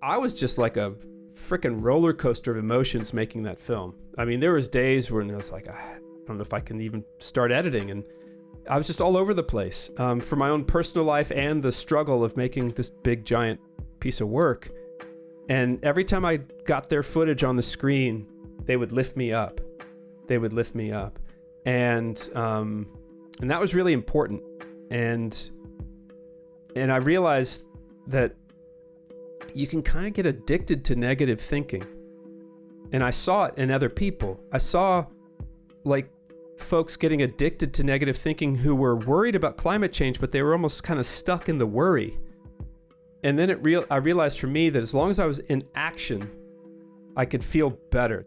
I was just like a freaking roller coaster of emotions making that film. I mean, there was days when I was like, I don't know if I can even start editing, and I was just all over the place for my own personal life and the struggle of making this big giant piece of work. And every time I got their footage on the screen, they would lift me up. And that was really important. And I realized that you can kind of get addicted to negative thinking. And I saw it in other people. I saw like folks getting addicted to negative thinking who were worried about climate change, but they were almost kind of stuck in the worry. And then I realized for me that as long as I was in action, I could feel better.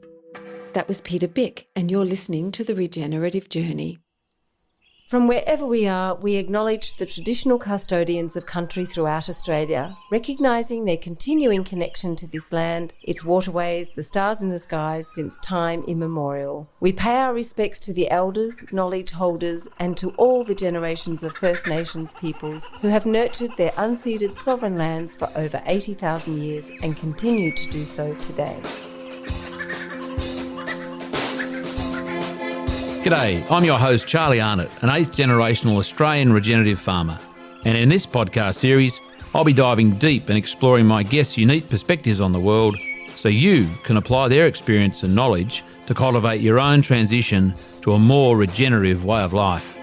That was Peter Byck, and you're listening to The Regenerative Journey. From wherever we are, we acknowledge the traditional custodians of country throughout Australia, recognising their continuing connection to this land, its waterways, the stars in the skies since time immemorial. We pay our respects to the elders, knowledge holders, and to all the generations of First Nations peoples who have nurtured their unceded sovereign lands for over 80,000 years and continue to do so today. G'day, I'm your host Charlie Arnott, an 8th generational Australian regenerative farmer. And in this podcast series, I'll be diving deep and exploring my guests' unique perspectives on the world so you can apply their experience and knowledge to cultivate your own transition to a more regenerative way of life.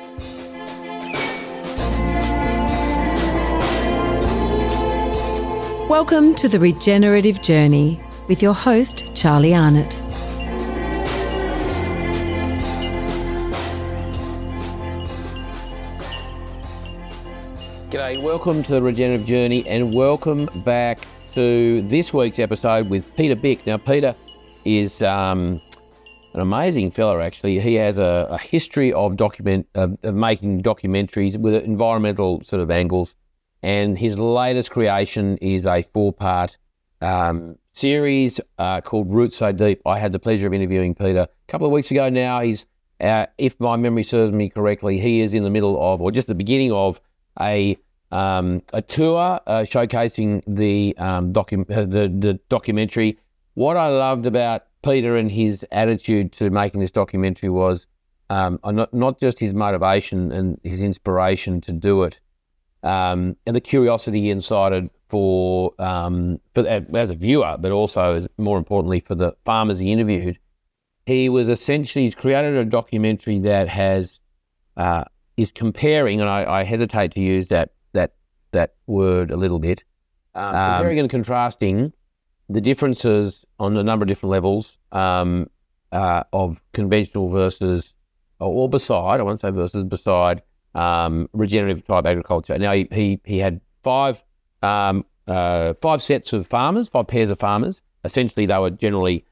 Welcome to The Regenerative Journey with your host Charlie Arnott. G'day, welcome to the Regenerative Journey and welcome back to this week's episode with Peter Byck. Now, Peter is an amazing fella, actually. He has a history of making documentaries with environmental sort of angles, and his latest creation is a 4-part series called Roots So Deep. I had the pleasure of interviewing Peter a couple of weeks ago now. He's, if my memory serves me correctly, he is in the middle of, or just the beginning of, a tour showcasing the documentary. What I loved about Peter and his attitude to making this documentary was not just his motivation and his inspiration to do it, and the curiosity he incited for as a viewer, but also more importantly for the farmers he interviewed. He's created a documentary that is comparing, and I hesitate to use that word a little bit, comparing and contrasting the differences on a number of different levels of conventional versus, or beside, I won't say versus, beside regenerative type agriculture. Now he had five sets of farmers, 5 pairs of farmers. Essentially they were generally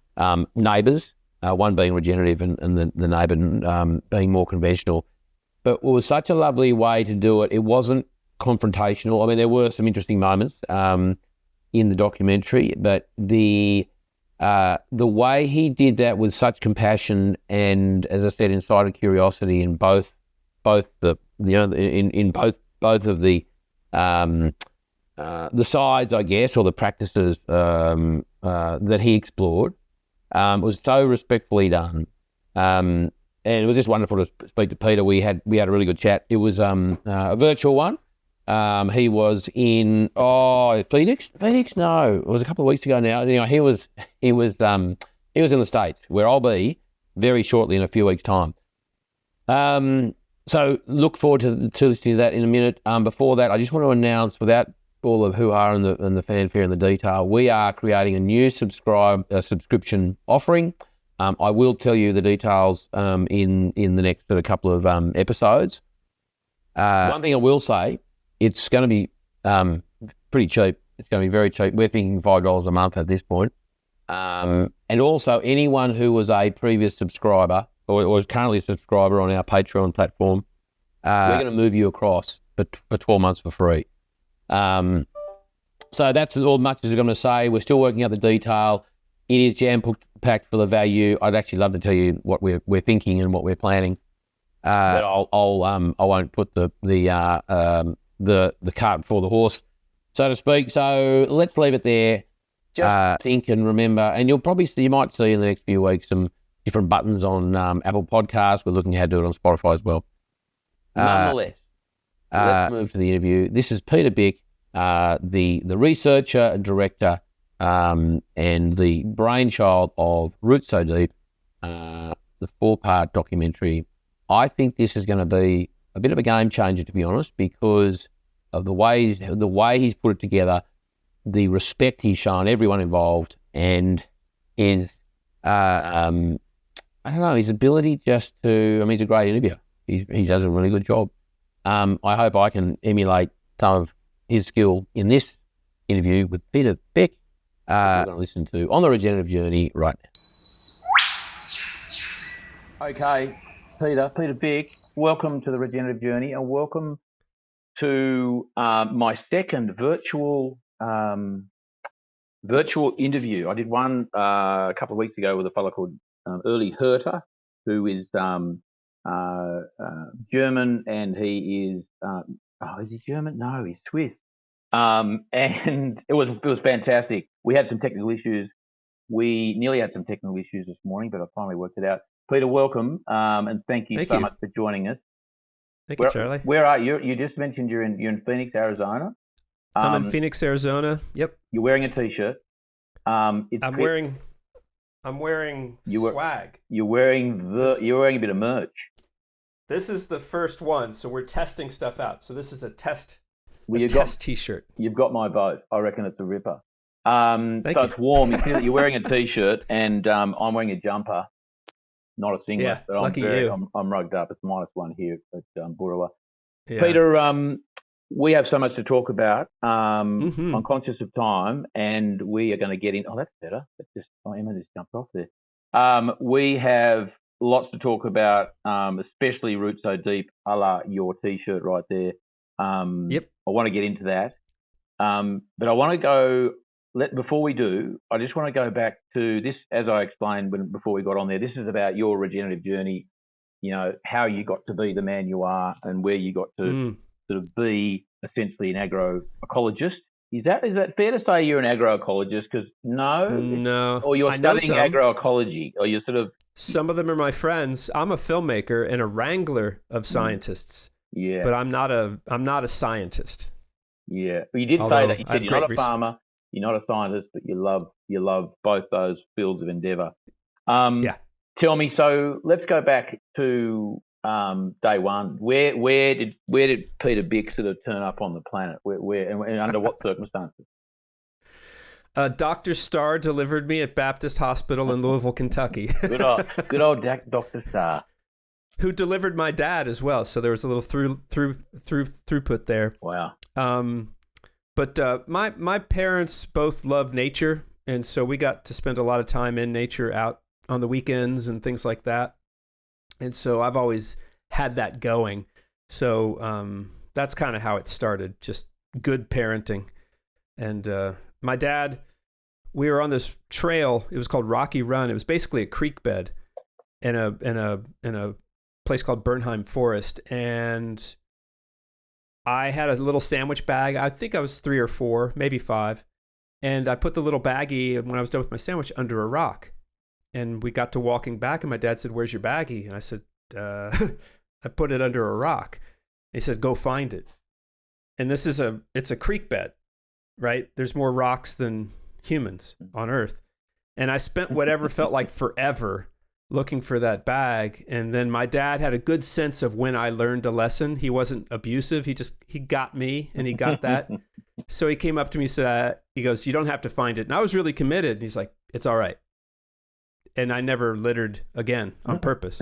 neighbours, one being regenerative and the neighbour being more conventional. But it was such a lovely way to do it. It wasn't confrontational. I mean, there were some interesting moments in the documentary, but the way he did that with such compassion and, as I said, incited curiosity in both of the sides, I guess, or the practices that he explored, was so respectfully done. And it was just wonderful to speak to Peter. We had a really good chat. It was a virtual one. He was in Phoenix. No, it was a couple of weeks ago now. You know, he was in the States, where I'll be very shortly in a few weeks' time. So look forward to listening to that in a minute. Before that, I just want to announce, without all of hoo-ha and the fanfare and the detail, we are creating a new subscription offering. I will tell you the details in the next sort of couple of episodes. One thing I will say, it's going to be pretty cheap. It's going to be very cheap. We're thinking $5 a month at this point. And also, anyone who was a previous subscriber or is currently a subscriber on our Patreon platform, we're going to move you across for 12 months for free. So that's all much as I'm going to say. We're still working out the detail. It is jam-packed full of value. I'd actually love to tell you what we're thinking and what we're planning, but I won't put the cart before the horse, so to speak. So let's leave it there. just think and remember, and you might see in the next few weeks some different buttons on Apple Podcasts. We're looking at how to do it on Spotify as well. Nonetheless, let's move to the interview. This is Peter Byck, the researcher and director and the brainchild of Roots So Deep, the 4-part documentary. I think this is going to be a bit of a game changer, to be honest, because of the way he's put it together, the respect he's shown everyone involved, and his his ability just to. I mean, he's a great interviewer. He does a really good job. I hope I can emulate some of his skill in this interview with Peter Byck. We're going to listen to On the Regenerative Journey right now. Okay, Peter Byck, welcome to the Regenerative Journey, and welcome to my second virtual interview. I did one a couple of weeks ago with a fellow called Uli Herter, who is German, and he is is he German? No, he's Swiss. And it was fantastic. We had some technical issues. We nearly had some technical issues this morning, but I finally worked it out. Peter, welcome, and thank you so much for joining us. Thank you, Charlie. Where are you? You just mentioned you're in Phoenix, Arizona. I'm in Phoenix, Arizona. Yep. You're wearing a t-shirt. I'm wearing swag. You're wearing a bit of merch. This is the first one, so we're testing stuff out. So this is a test. T-shirt. You've got my vote. I reckon it's a ripper. Thank you. It's warm. You're wearing a t-shirt, and I'm wearing a jumper, not a singlet. Yeah, but lucky you. I'm rugged up. It's -1 here at Burrawa. Yeah. Peter, we have so much to talk about. I'm conscious of time, and we are going to get in. Oh, that's better. Emma just jumped off there. We have lots to talk about, especially Roots So Deep, a la your t-shirt right there. Yep. I want to get into that. But I want to go, before we do, I just want to go back to this, as I explained before we got on there. This is about your regenerative journey, how you got to be the man you are and where you got to sort of be essentially an agroecologist. Is that fair to say you're an agroecologist? Because no, or you're studying agroecology, or you're sort of. Some of them are my friends. I'm a filmmaker and a wrangler of scientists. Yeah, but I'm not a scientist. Yeah, well, you did say that. You said you're not a farmer, you're not a scientist, but you love both those fields of endeavour. Yeah. Tell me. So let's go back to day one. Where did Peter Byck sort of turn up on the planet? Where and under what circumstances? Dr. Starr delivered me at Baptist Hospital in Louisville, Kentucky. Good old Dr. Starr. Who delivered my dad as well. So there was a little throughput there. Wow. But my parents both love nature, and so we got to spend a lot of time in nature out on the weekends and things like that. And so I've always had that going. So that's kind of how it started, just good parenting. And my dad, we were on this trail. It was called Rocky Run. It was basically a creek bed in a place called Bernheim Forest. And I had a little sandwich bag. I think I was 3 or 4, maybe 5. And I put the little baggie, when I was done with my sandwich, under a rock. And we got to walking back, and my dad said, "Where's your baggie?" And I said, "I put it under a rock." And he said, "Go find it." And it's a creek bed, right? There's more rocks than humans on Earth. And I spent whatever felt like forever looking for that bag. And then my dad had a good sense of when I learned a lesson. He wasn't abusive. He got me, and he got that. So he came up to me and said, he goes, "You don't have to find it." And I was really committed. And he's like, "It's all right." And I never littered again on purpose.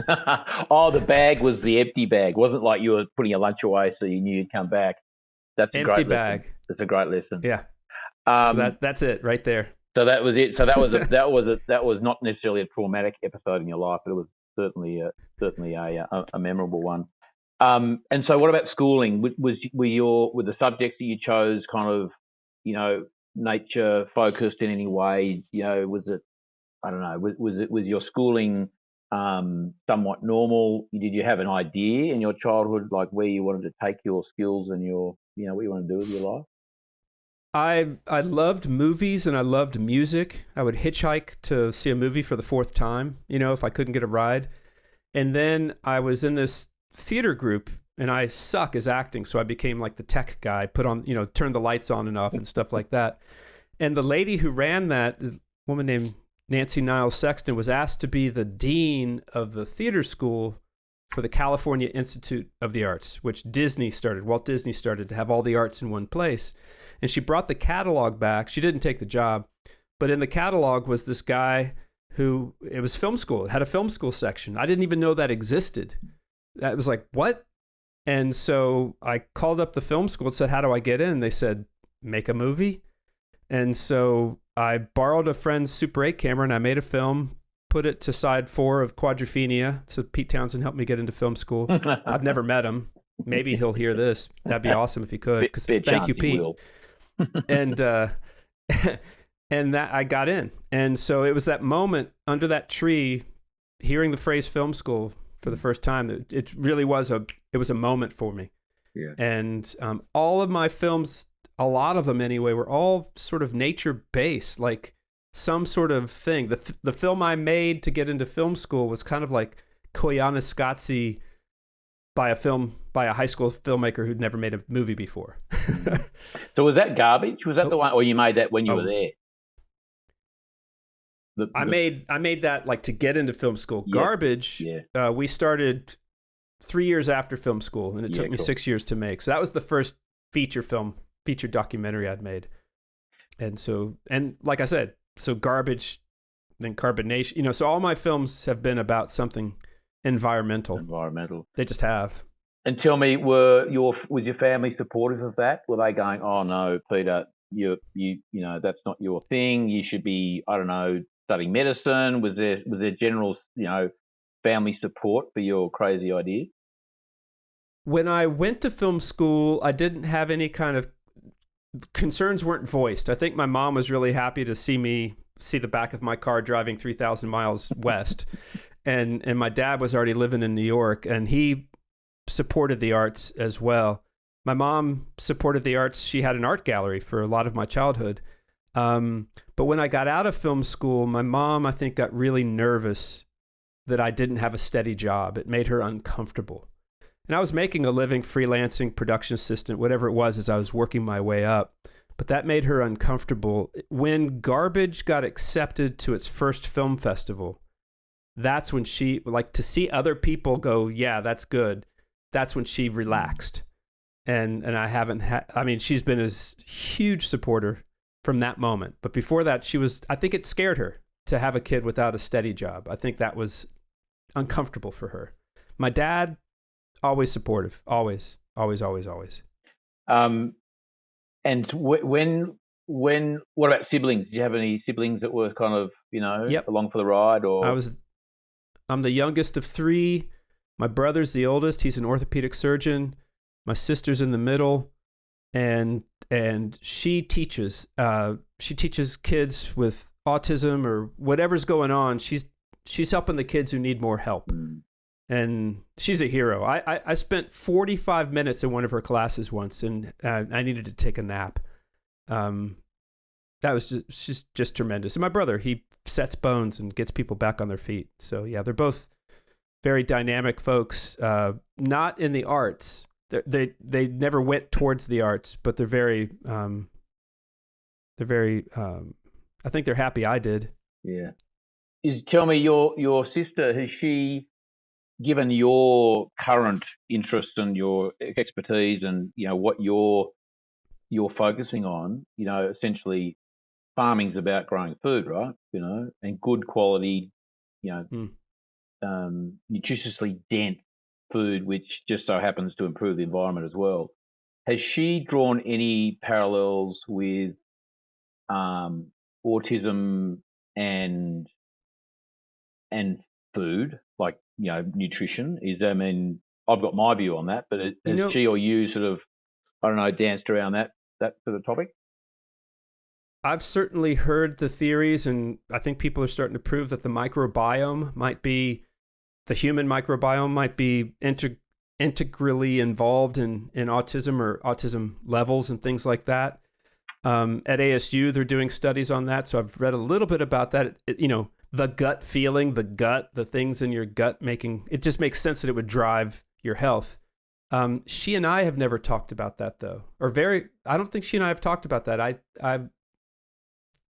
Oh, the bag was the empty bag. It wasn't like you were putting your lunch away so you knew you'd come back. That's a empty great bag. Lesson. That's a great lesson. Yeah. So that's it right there. So that was it. So that was not necessarily a traumatic episode in your life, but it was certainly a memorable one. And so, what about schooling? Were the subjects that you chose kind of, nature focused in any way? Was it? I don't know. Was your schooling somewhat normal? Did you have an idea in your childhood, like where you wanted to take your skills and your, what you want to do with your life? I loved movies and I loved music. I would hitchhike to see a movie for the fourth time, if I couldn't get a ride. And then I was in this theater group, and I suck as acting, so I became like the tech guy, put on, turn the lights on and off and stuff like that. And the lady who ran that, a woman named Nancy Niles Sexton, was asked to be the dean of the theater school for the California Institute of the Arts, which Walt Disney started to have all the arts in one place. And she brought the catalog back. She didn't take the job, but in the catalog was this guy who, it was film school. It had a film school section. I didn't even know that existed. That was like, what? And so I called up the film school and said, how do I get in? They said, make a movie. And so I borrowed a friend's Super 8 camera and I made a film, put it to side 4 of Quadrophenia. So Pete Townsend helped me get into film school. I've never met him. Maybe he'll hear this. That'd be awesome if he could. Thank you, Pete. And and that I got in. And so it was that moment under that tree, hearing the phrase film school for the first time. It really was a moment for me. Yeah. And all of my films, a lot of them anyway, were all sort of nature based, like some sort of thing. The film I made to get into film school was kind of like Koyaanisqatsi by a high school filmmaker who'd never made a movie before. So was that Garbage? Was that the one, or you made that when you were there? I made that like to get into film school. Yeah. Garbage, we started 3 years after film school, and it took me 6 years to make. So that was the first feature documentary I'd made. And like I said, so Garbage, then Carbonation, so all my films have been about something environmental. They just have. And tell me, was your family supportive of that? Were they going, "Oh no, Peter, you that's not your thing. You should be, I don't know, studying medicine"? Was there general, family support for your crazy idea? When I went to film school, I didn't have any kind of concerns, weren't voiced. I think my mom was really happy to see the back of my car driving 3,000 miles west. And my dad was already living in New York, and he supported the arts as well. My mom supported the arts. She had an art gallery for a lot of my childhood. But when I got out of film school, my mom, I think, got really nervous that I didn't have a steady job. It made her uncomfortable. And I was making a living freelancing, production assistant, whatever it was, as I was working my way up. But that made her uncomfortable. When Garbage got accepted to its first film festival, that's when she, like, to see other people go, yeah, that's good. That's when she relaxed. And I haven't had, she's been a huge supporter from that moment. But before that, I think it scared her to have a kid without a steady job. I think that was uncomfortable for her. My dad, always supportive. Always, always, always, always. And what about siblings? Did you have any siblings that were kind of, along for the ride? Or I'm the youngest of 3. My brother's the oldest. He's an orthopedic surgeon. My sister's in the middle, and she teaches. She teaches kids with autism or whatever's going on. She's helping the kids who need more help, and she's a hero. I spent 45 minutes in one of her classes once, and I needed to take a nap. She's just tremendous. And my brother, he sets bones and gets people back on their feet. So yeah, they're both very dynamic folks. Not in the arts. They never went towards the arts, but they're very. I think they're happy I did. Yeah. Tell me, your sister, has she, given your current interest and your expertise and what you're focusing on, essentially farming's about growing food, right? And good quality, nutritiously dense food, which just so happens to improve the environment as well. Has she drawn any parallels with autism and food, like nutrition? I've got my view on that, but has she or you sort of, I don't know, danced around that sort of topic? I've certainly heard the theories, and I think people are starting to prove that the human microbiome might be integrally involved in autism or autism levels and things like that. At ASU, they're doing studies on that. So I've read a little bit about that. The gut feeling, the things in your gut it just makes sense that it would drive your health. She and I have never talked about that though, I don't think she and I have talked about that.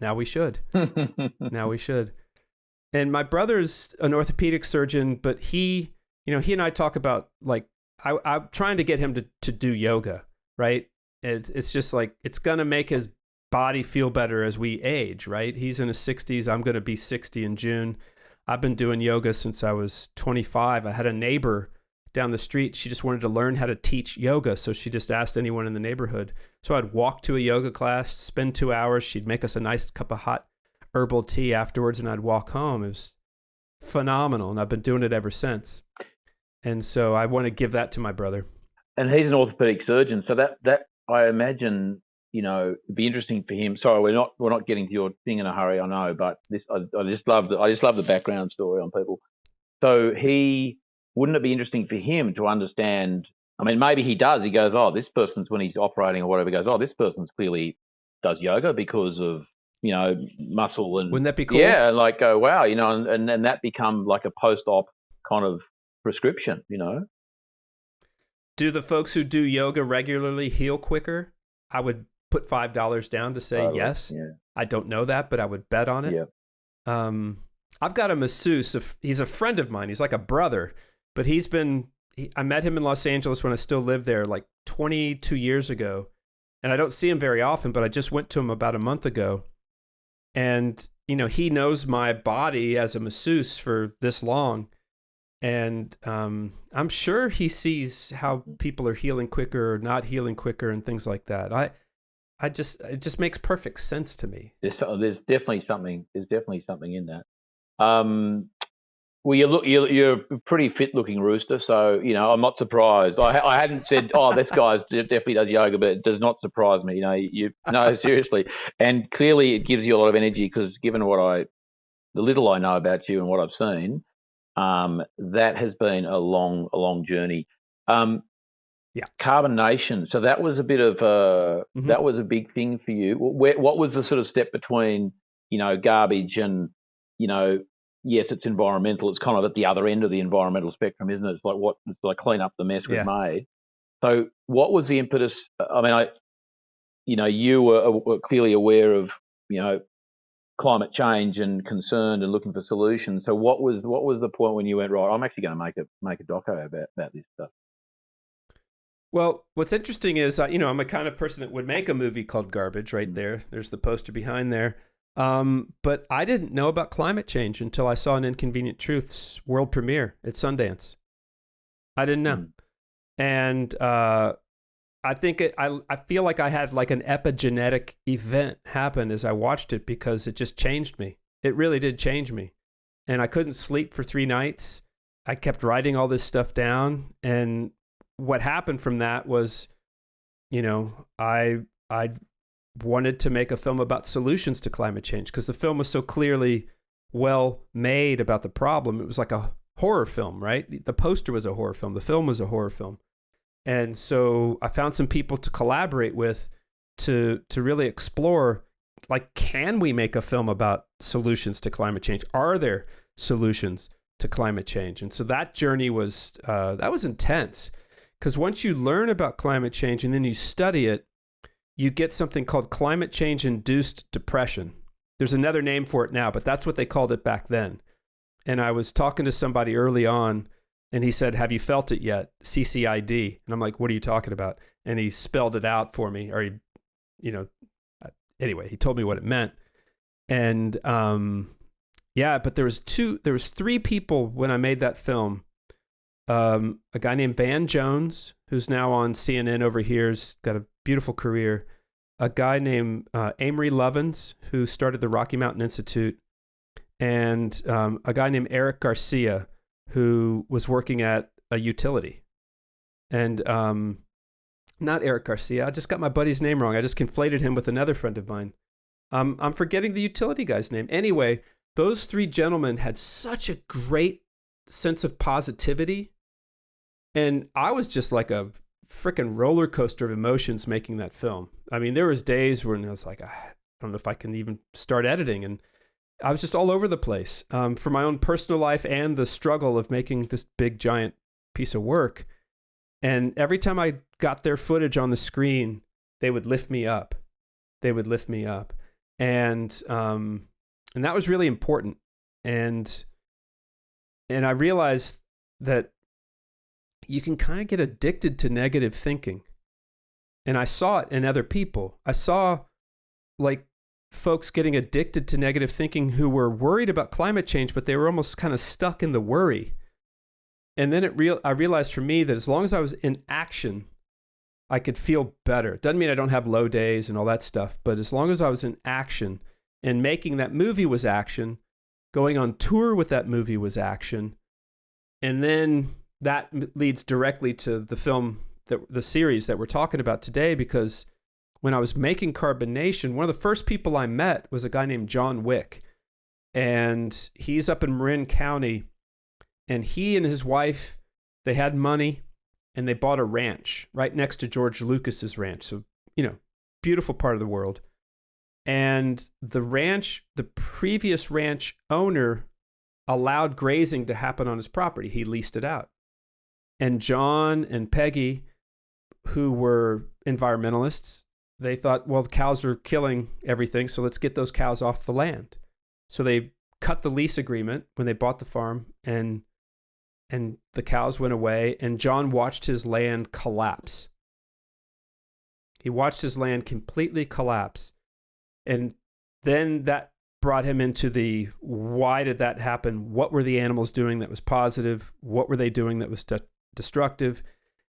Now we should. Now we should. And my brother's an orthopedic surgeon, but he and I talk about like, I'm trying to get him to do yoga, right? It's just like, it's going to make his body feel better as we age, right? He's in his 60s. I'm going to be 60 in June. I've been doing yoga since I was 25. I had a neighbor down the street. She just wanted to learn how to teach yoga. So she just asked anyone in the neighborhood. So I'd walk to a yoga class, spend 2 hours. She'd make us a nice cup of hot herbal tea afterwards, and I'd walk home. It was phenomenal. And I've been doing it ever since. And so I want to give that to my brother. And he's an orthopedic surgeon. So that I imagine, it'd be interesting for him. Sorry, we're not getting to your thing in a hurry, I know, but I just love the background story on people. So wouldn't it be interesting for him to understand? I mean, maybe he does. He goes, oh, this person's, when he's operating or whatever, he goes, oh, this person's clearly does yoga because of, muscle and. Wouldn't that be cool? Yeah, like go, wow, and that become like a post-op kind of prescription, Do the folks who do yoga regularly heal quicker? I would put $5 down to say yes. Yeah. I don't know that, but I would bet on it. Yeah. I've got a masseuse. He's a friend of mine. He's like a brother, but I met him in Los Angeles when I still lived there, like 22 years ago. And I don't see him very often, but I just went to him about a month ago. And, he knows my body as a masseuse for this long. And I'm sure he sees how people are healing quicker or not healing quicker and things like that. It just makes perfect sense to me. There's definitely something in that. Well, you're a pretty fit looking rooster, so I'm not surprised. I hadn't said, oh, this guy definitely does yoga, but it does not surprise me. No, seriously, and clearly it gives you a lot of energy because given the little I know about you and what I've seen, that has been a long journey. Yeah, carbonation. So that was a bit of that was a big thing for you. What was the sort of step between garbage and yes, it's environmental. It's kind of at the other end of the environmental spectrum, isn't it? It's like clean up the mess we've made. So what was the impetus? I mean, you were clearly aware of, climate change and concerned and looking for solutions. So what was the point when you went, right, I'm actually going to make a doco about this stuff? Well, what's interesting is, I'm a kind of person that would make a movie called Garbage right there. There's the poster behind there. But I didn't know about climate change until I saw an Inconvenient Truths world premiere at Sundance. I didn't know. And I think I feel like I had like an epigenetic event happen as I watched it because it just changed me. It really did change me. And I couldn't sleep for 3 nights. I kept writing all this stuff down. And what happened from that was, I wanted to make a film about solutions to climate change because the film was so clearly well made about the problem. It was like a horror film, right? The poster was a horror film. The film was a horror film. And so I found some people to collaborate with to really explore, like, can we make a film about solutions to climate change? Are there solutions to climate change? And so that journey was intense because once you learn about climate change and then you study it, you get something called climate change-induced depression. There's another name for it now, but that's what they called it back then. And I was talking to somebody early on, and he said, have you felt it yet? CCID. And I'm like, what are you talking about? And he spelled it out for me, or anyway, he told me what it meant. And but there was 3 people when I made that film. A guy named Van Jones, who's now on CNN over here, has got a beautiful career. A guy named Amory Lovins, who started the Rocky Mountain Institute, and a guy named Eric Garcia, who was working at a utility. And not Eric Garcia. I just got my buddy's name wrong. I just conflated him with another friend of mine. I'm forgetting the utility guy's name. Anyway, those 3 gentlemen had such a great sense of positivity. And I was just like a freaking roller coaster of emotions making that film. I mean, there was days when I was like, I don't know if I can even start editing. And I was just all over the place for my own personal life and the struggle of making this big, giant piece of work. And every time I got their footage on the screen, they would lift me up. They would lift me up. And that was really important. And I realized that you can kind of get addicted to negative thinking. And I saw it in other people. I saw like folks getting addicted to negative thinking who were worried about climate change, but they were almost kind of stuck in the worry. And then I realized for me that as long as I was in action, I could feel better. Doesn't mean I don't have low days and all that stuff, but as long as I was in action, and making that movie was action, going on tour with that movie was action, and then that leads directly to the film, the series that we're talking about today, because when I was making Carbonation, one of the first people I met was a guy named John Byck, and he's up in Marin County, and he and his wife, they had money, and they bought a ranch right next to George Lucas's ranch. So, beautiful part of the world. And the ranch, the previous ranch owner allowed grazing to happen on his property. He leased it out. And John and Peggy, who were environmentalists, they thought, well, the cows are killing everything, so let's get those cows off the land. So they cut the lease agreement when they bought the farm, and the cows went away, and John watched his land collapse. He watched his land completely collapse. And then that brought him into the, why did that happen? What were the animals doing that was positive? What were they doing that was destructive?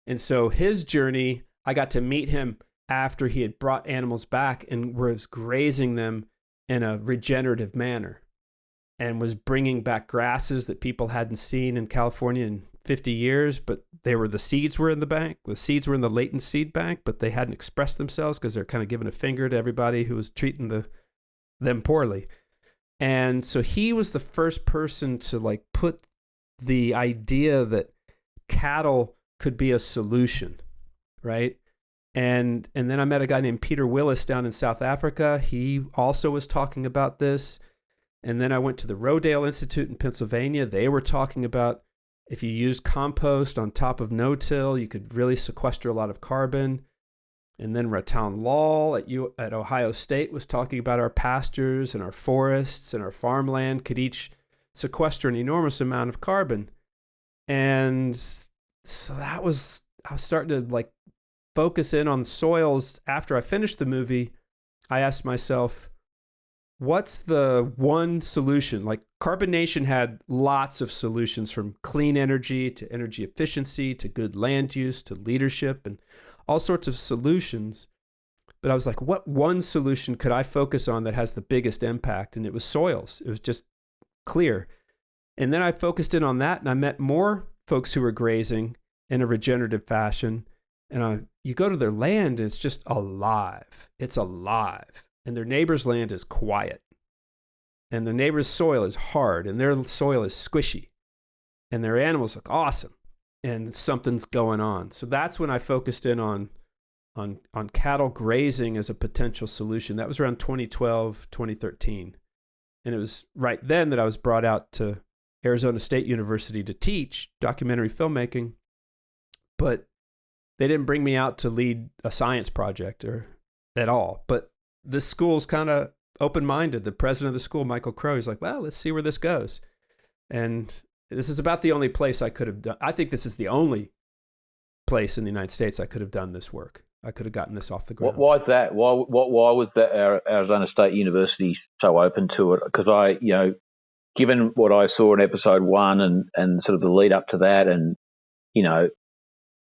And so his journey, I got to meet him after he had brought animals back and was grazing them in a regenerative manner, and was bringing back grasses that people hadn't seen in California in 50 years, but the seeds were in the bank. The seeds were in the latent seed bank, but they hadn't expressed themselves because they're kind of giving a finger to everybody who was treating them poorly. And so he was the first person to put the idea that cattle could be a solution, right? And then I met a guy named Peter Willis down in South Africa. He also was talking about this. And then I went to the Rodale Institute in Pennsylvania. They were talking about if you used compost on top of no-till, you could really sequester a lot of carbon. And then Rattan Lal at Ohio State was talking about our pastures and our forests and our farmland could each sequester an enormous amount of carbon. And so I was starting to focus in on soils. After I finished the movie, I asked myself, what's the one solution? Carbonation had lots of solutions, from clean energy to energy efficiency to good land use to leadership and all sorts of solutions. But I was like, what one solution could I focus on that has the biggest impact? And it was soils. It was just clear. And then I focused in on that, and I met more folks who were grazing in a regenerative fashion. And you go to their land, and it's just alive. It's alive. And their neighbor's land is quiet. And their neighbor's soil is hard, and their soil is squishy. And their animals look awesome. And something's going on. So that's when I focused in on cattle grazing as a potential solution. That was around 2012, 2013. And it was right then that I was brought out to Arizona State University to teach documentary filmmaking. But they didn't bring me out to lead a science project or at all. But this school's kind of open-minded. The president of the school, Michael Crow, he's like, well, let's see where this goes. And this is about the only place I could have done. I think this is the only place in the United States I could have done this work. I could have gotten this off the ground. Why is that? Why was that Arizona State University so open to it? Because given what I saw in episode 1 and sort of the lead up to that, and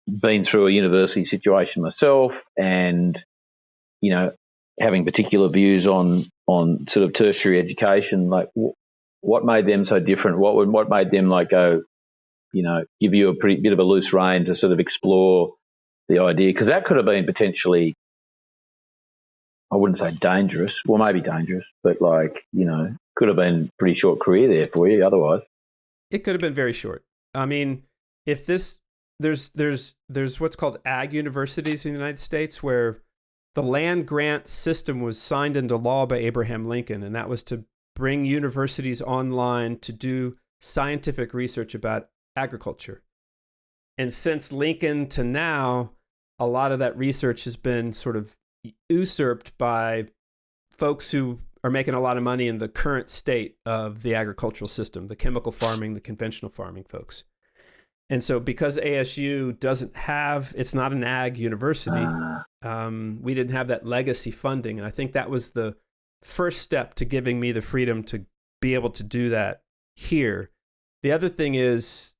been through a university situation myself, and having particular views on sort of tertiary education, what made them so different? What made them go, give you a pretty bit of a loose rein to sort of explore the idea? Because that could have been potentially, I wouldn't say dangerous, well, maybe dangerous, but could have been a pretty short career there for you otherwise. It could have been very short. I mean, if this there's what's called ag universities in the United States, where the land grant system was signed into law by Abraham Lincoln, and that was to bring universities online to do scientific research about agriculture. And since Lincoln to now, a lot of that research has been sort of usurped by folks who are making a lot of money in the current state of the agricultural system, the chemical farming, the conventional farming folks. And so because ASU it's not an ag university, we didn't have that legacy funding. And I think that was the first step to giving me the freedom to be able to do that here. The other thing is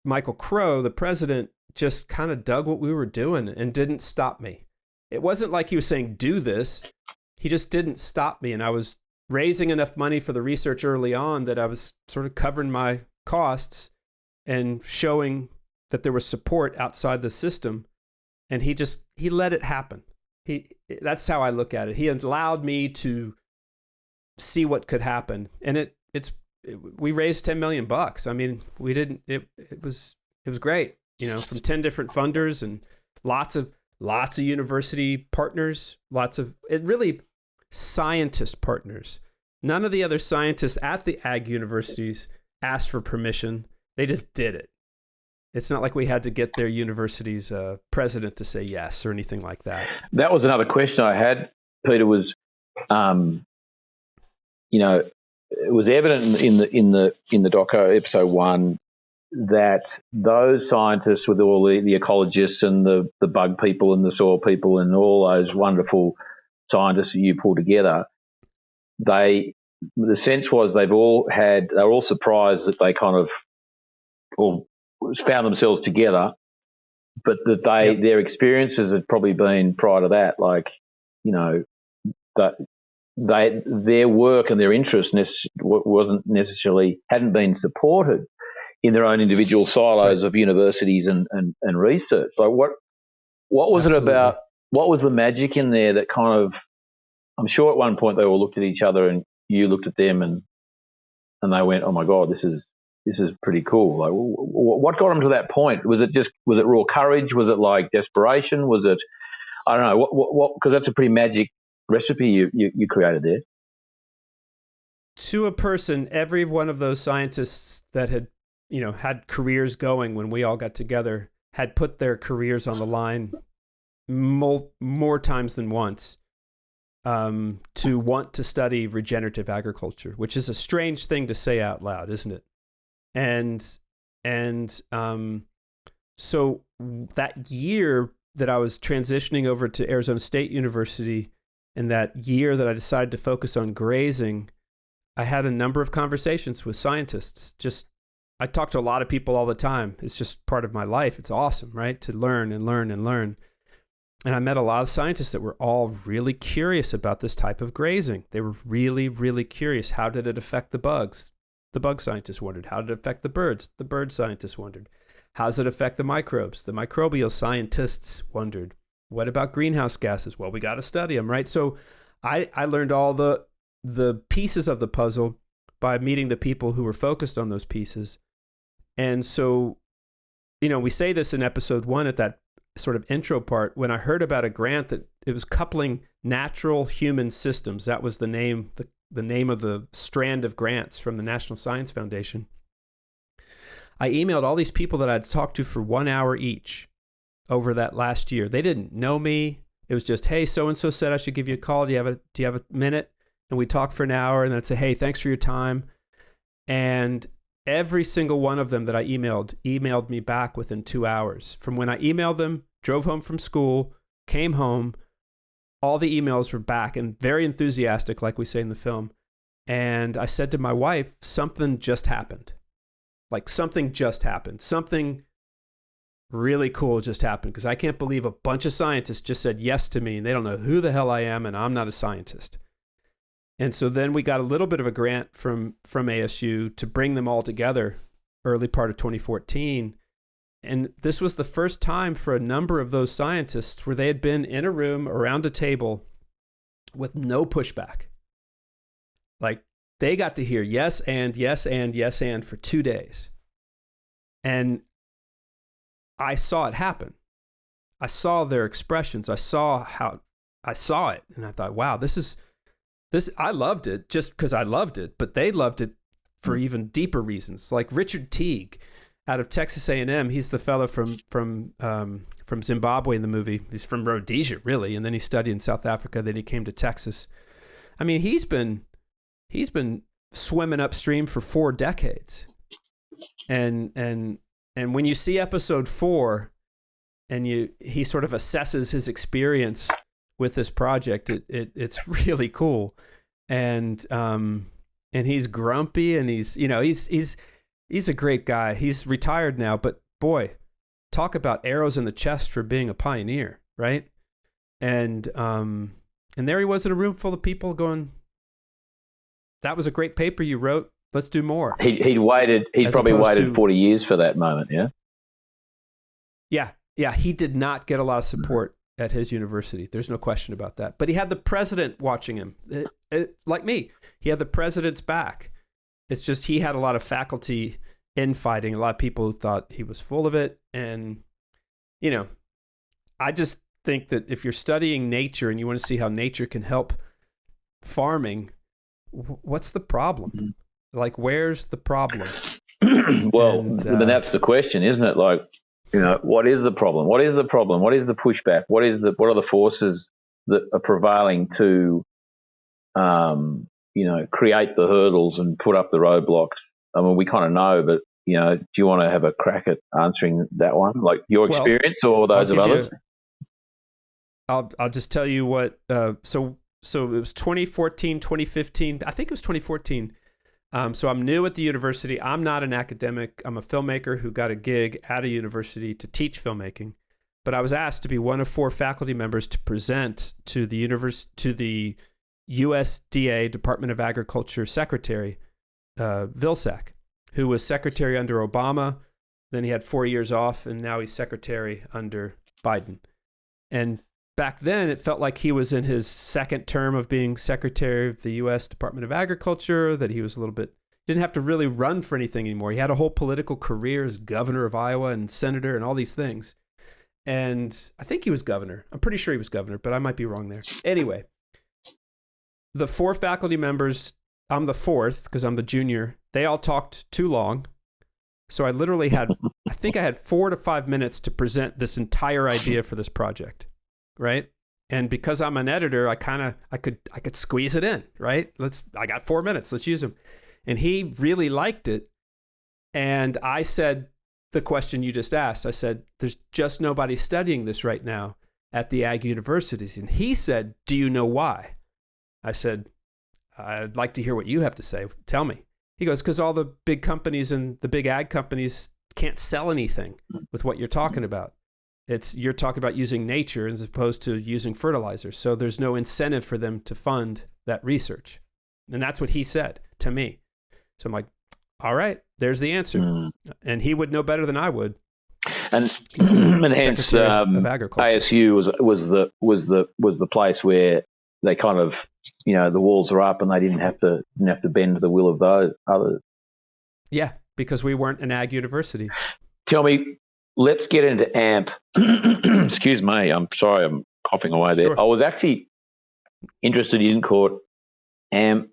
Michael Crow, the president, just kind of dug what we were doing and didn't stop me. It wasn't like he was saying, do this. He just didn't stop me. And I was raising enough money for the research early on that I was sort of covering my costs and showing that there was support outside the system. And he let it happen. That's how I look at it. He allowed me to see what could happen. And we raised $10 million. I mean, it was great, from 10 different funders and lots of university partners, scientist partners. None of the other scientists at the ag universities asked for permission. They just did it. It's not like we had to get their university's president to say yes or anything like that. That was another question I had, Peter, was, it was evident in the doco episode 1 that those scientists with all the ecologists and the bug people and the soil people and all those wonderful scientists that you pull together, the sense was they were all surprised that they kind of all found themselves together, but that their experiences had probably been prior to that, like, that their work and their interest hadn't been supported in their own individual silos of universities and research. Like what was Absolutely. it about? What was the magic in there that kind of? I'm sure at one point they all looked at each other and you looked at them and they went, "Oh my God, this is pretty cool." Like, what got them to that point? Was it raw courage? Was it like desperation? Was it? I don't know. What? Because that's a pretty magic recipe you created there. To a person, every one of those scientists that had had careers going when we all got together had put their careers on the line more times than once to want to study regenerative agriculture, which is a strange thing to say out loud, isn't it? And so that year that I was transitioning over to Arizona State University, and that year that I decided to focus on grazing, I had a number of conversations with scientists. I talk to a lot of people all the time. It's just part of my life. It's awesome, right? To learn and learn and learn. And I met a lot of scientists that were all really curious about this type of grazing. They were really, really curious. How did it affect the bugs? The bug scientists wondered. How did it affect the birds? The bird scientists wondered. How does it affect the microbes? The microbial scientists wondered. What about greenhouse gases? Well, we got to study them, right? So I learned all the pieces of the puzzle by meeting the people who were focused on those pieces. And so, we say this in episode 1 at that sort of intro part. When I heard about a grant that it was coupling natural human systems, that was the name of the strand of grants from the National Science Foundation. I emailed all these people that I'd talked to for 1 hour each over that last year. They didn't know me. It was just, hey, so-and-so said I should give you a call. Do you have a minute? And we talked for an hour, and then I'd say, hey, thanks for your time. And every single one of them that I emailed me back within 2 hours. From when I emailed them, drove home from school, came home, all the emails were back and very enthusiastic, like we say in the film. And I said to my wife, something just happened. Like something just happened. Something really cool just happened, because I can't believe a bunch of scientists just said yes to me and they don't know who the hell I am and I'm not a scientist. And so then we got a little bit of a grant from ASU to bring them all together early part of 2014. And this was the first time for a number of those scientists where they had been in a room around a table with no pushback. Like they got to hear yes and yes and yes and for 2 days. And I saw it happen. I saw their expressions. I saw it, and I thought, wow, this. I loved it just because I loved it, but they loved it for even deeper reasons. Like Richard Teague out of Texas A&M, he's the fellow from Zimbabwe in the movie. He's from Rhodesia, really, and then he studied in South Africa. Then he came to Texas. I mean, he's been swimming upstream for 4 decades, and when you see episode 4, and he sort of assesses his experience with this project, it's really cool, and he's grumpy, and he's a great guy. He's retired now, but boy, talk about arrows in the chest for being a pioneer, right? And there he was in a room full of people going, "That was a great paper you wrote. Let's do more." He'd probably waited 40 years for that moment, yeah? Yeah, he did not get a lot of support at his university. There's no question about that. But he had the president watching him, like me. He had the president's back. It's just he had a lot of faculty infighting, a lot of people who thought he was full of it. And, I just think that if you're studying nature and you want to see how nature can help farming, what's the problem? Like, where's the problem? Well, but that's the question, isn't it? Like, what is the problem? What is the problem? What is the pushback? What are the forces that are prevailing to, create the hurdles and put up the roadblocks? I mean, we kind of know, but, do you want to have a crack at answering that one? Like your experience or those of others? I'll just tell you what, so it was 2014, 2015. I think it was 2014. So I'm new at the university. I'm not an academic. I'm a filmmaker who got a gig at a university to teach filmmaking. But I was asked to be one of 4 faculty members to present to the the USDA Department of Agriculture Secretary, Vilsack, who was secretary under Obama. Then he had 4 years off, and now he's secretary under Biden. And back then, it felt like he was in his second term of being secretary of the U.S. Department of Agriculture, that he was didn't have to really run for anything anymore. He had a whole political career as governor of Iowa and senator and all these things. And I think he was governor. I'm pretty sure he was governor, but I might be wrong there. Anyway, the 4 faculty members, I'm the 4th because I'm the junior. They all talked too long. So I literally had, I think I had 4 to 5 minutes to present this entire idea for this project. Right. And because I'm an editor, I could squeeze it in. Right. I got 4 minutes. Let's use them. And he really liked it. And I said the question you just asked. I said, there's just nobody studying this right now at the ag universities. And he said, do you know why? I said, I'd like to hear what you have to say. Tell me. He goes, because all the big companies and the big ag companies can't sell anything with what you're talking about. You're talking about using nature as opposed to using fertilizer. So there's no incentive for them to fund that research. And that's what he said to me. So I'm like, all right, there's the answer. And he would know better than I would. And hence ASU was the place where they kind of, the walls are up and they didn't have to bend to the will of those others. Yeah, because we weren't an ag university. Tell me, let's get into AMP. Excuse me, I'm sorry, I'm coughing away there. Sure. I was actually interested you didn't call it AMP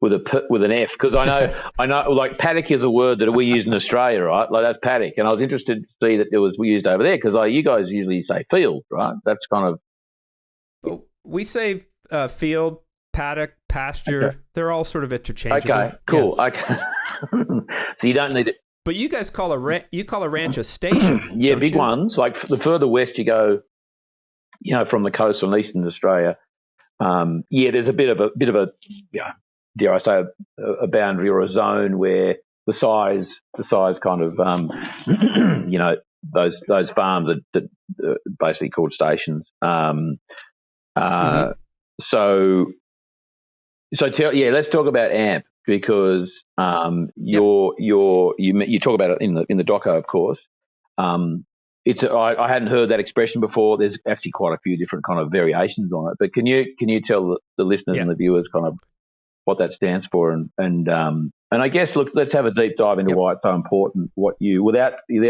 with an F, because I know like paddock is a word that we use in Australia, right? Like that's paddock, and I was interested to see that we used over there because you guys usually say field, right? That's kind of we say field, paddock, pasture. Okay. They're all sort of interchangeable. Okay, cool. Yeah. Okay, so you don't need it. But you guys call a ranch a station. Yeah, big you? Ones. Like the further west you go, from the coast on eastern Australia, there's a bit of a dare I say a boundary or a zone where the size kind of those farms that are basically called stations. So let's talk about AMP. Because you talk about it in the doco, of course. I hadn't heard that expression before. There's actually quite a few different kind of variations on it. But can you tell the listeners and the viewers kind of what that stands for and And I guess, look, let's have a deep dive into why it's so important. What you, without you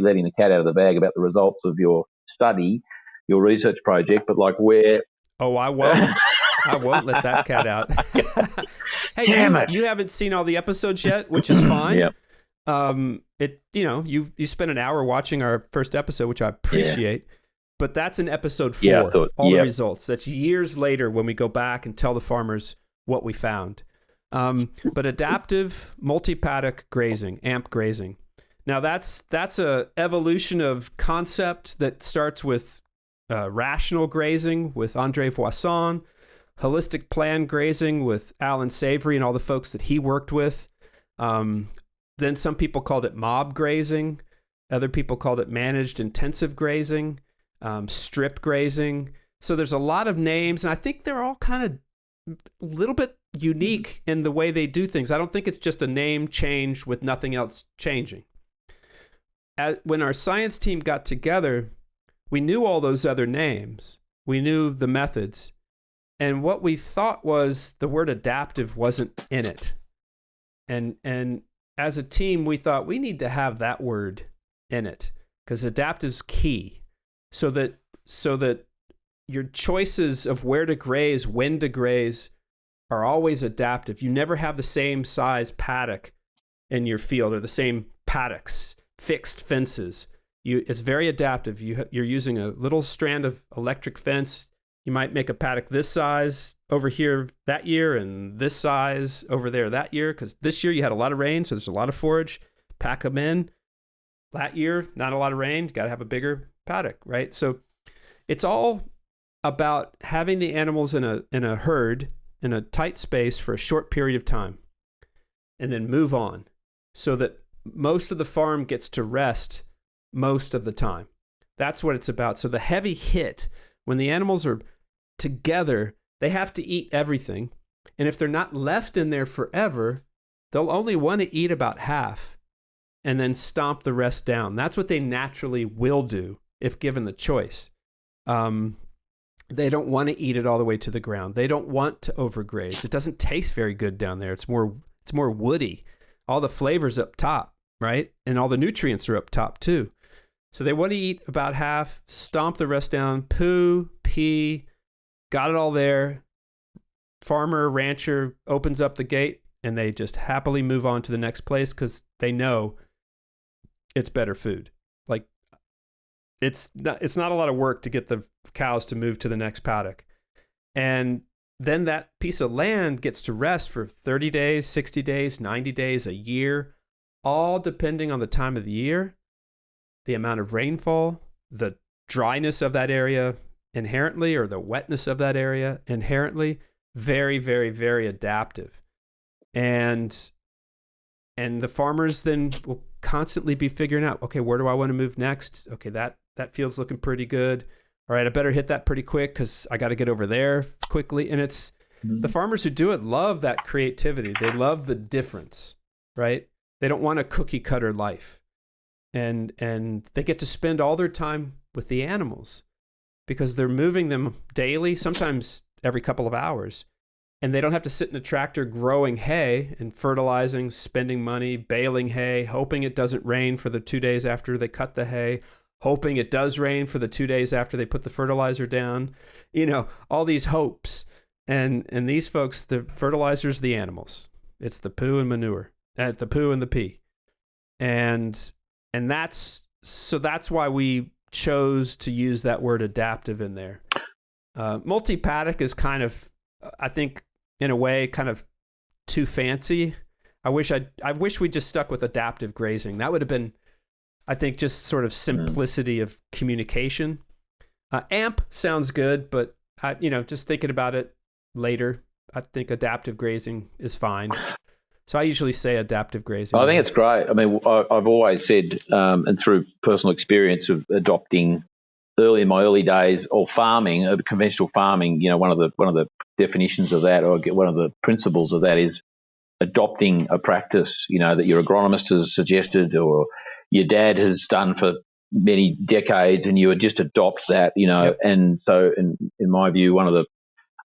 letting the cat out of the bag about the results of your study, your research project, but like where. Oh, I won't. I won't let that cat out. Hey, Damn it. You haven't seen all the episodes yet, which is fine. Yeah. You spent an hour watching our first episode, which I appreciate. Yeah. But that's in episode 4. Yeah, the results. That's years later when we go back and tell the farmers what we found. But adaptive multi-paddock grazing, AMP grazing. Now that's a evolution of concept that starts with rational grazing with Andre Voisin, holistic plan grazing with Alan Savory and all the folks that he worked with. Then some people called it mob grazing. Other people called it managed intensive grazing, strip grazing. So there's a lot of names, and I think they're all kind of a little bit unique in the way they do things. I don't think it's just a name change with nothing else changing. When our science team got together, we knew all those other names. We knew the methods. And what we thought was the word adaptive wasn't in it. And as a team, we thought we need to have that word in it because adaptive's key so that your choices of where to graze, when to graze are always adaptive. You never have the same size paddock in your field or the same paddocks, fixed fences. It's very adaptive. You're using a little strand of electric fence. You might make a paddock this size over here that year and this size over there that year because this year you had a lot of rain, so there's a lot of forage. Pack them in. That year, not a lot of rain. Got to have a bigger paddock, right? So it's all about having the animals in a herd in a tight space for a short period of time and then move on so that most of the farm gets to rest most of the time. That's what it's about. So the heavy hit, when the animals are together, they have to eat everything. And if they're not left in there forever, they'll only want to eat about half and then stomp the rest down. That's what they naturally will do if given the choice. They don't want to eat it all the way to the ground. They don't want to overgraze. It doesn't taste very good down there. It's more woody. All the flavors up top, right? And all the nutrients are up top too. So they want to eat about half, stomp the rest down, poo, pee, got it all there. Farmer, rancher opens up the gate and they just happily move on to the next place because they know it's better food. Like it's not a lot of work to get the cows to move to the next paddock. And then that piece of land gets to rest for 30 days, 60 days, 90 days, a year, all depending on the time of the year, the amount of rainfall, the dryness of that area inherently, or the wetness of that area inherently. Very, very, very adaptive. And the farmers then will constantly be figuring out, okay, where do I want to move next? Okay, that field's looking pretty good. All right, I better hit that pretty quick because I got to get over there quickly. And it's the farmers who do it love that creativity. They love the difference, right? They don't want a cookie cutter life. And they get to spend all their time with the animals because they're moving them daily, sometimes every couple of hours. And they don't have to sit in a tractor growing hay and fertilizing, spending money, baling hay, hoping it doesn't rain for the 2 days after they cut the hay, hoping it does rain for the 2 days after they put the fertilizer down. You know, all these hopes. And these folks, the fertilizer's the animals. It's the poo and manure, the poo and the pee. And that's why we chose to use that word adaptive in there. Multi-paddock is kind of, I think, in a way, kind of too fancy. I wish we just stuck with adaptive grazing. That would have been, I think, just sort of simplicity of communication. AMP sounds good, but just thinking about it later, I think adaptive grazing is fine. So I usually say adaptive grazing. I think it's great. I mean, I've always said, and through personal experience of adopting in my early days, or farming, conventional farming, one of the definitions of that, or one of the principles of that, is adopting a practice, that your agronomist has suggested or your dad has done for many decades, and you would just adopt that, Yep. And so in my view, one of the,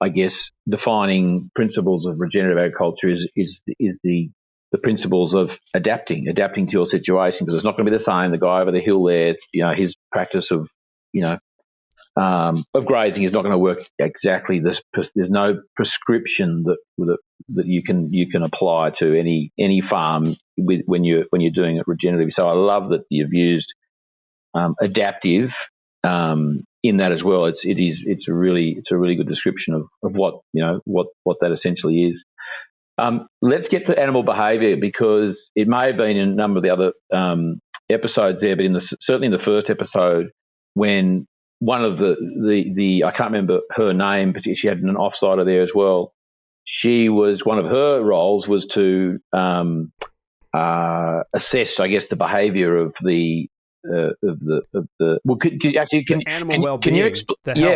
I guess, defining principles of regenerative agriculture is the the principles of adapting to your situation, because it's not going to be the same. The guy over the hill there, his practice of, of grazing is not going to work exactly this. There's no prescription that you can apply to any farm when you're doing it regenerative. So I love that you've used adaptive in that as well. It's a really good description of what that essentially is. Let's get to animal behaviour, because it may have been in a number of the other episodes there, but certainly in the first episode, when one of the I can't remember her name, but she had an offsider there as well. One of her roles was to assess, I guess, the behaviour of the animal well-being.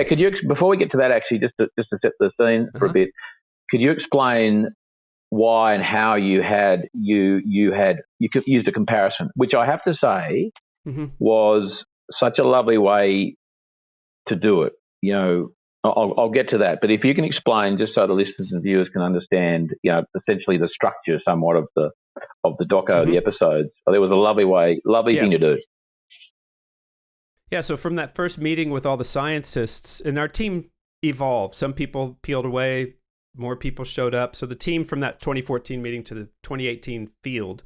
Could you before we get to that, actually, just to set the scene for a bit, could you explain why and how you could use a comparison, which I have to say was such a lovely way to do it. I'll get to that, but if you can explain, just so the listeners and viewers can understand, essentially the structure somewhat of the doco, the episodes. There was a lovely thing to do. Yeah, so from that first meeting with all the scientists, and our team evolved. Some people peeled away, more people showed up. So the team from that 2014 meeting to the 2018 field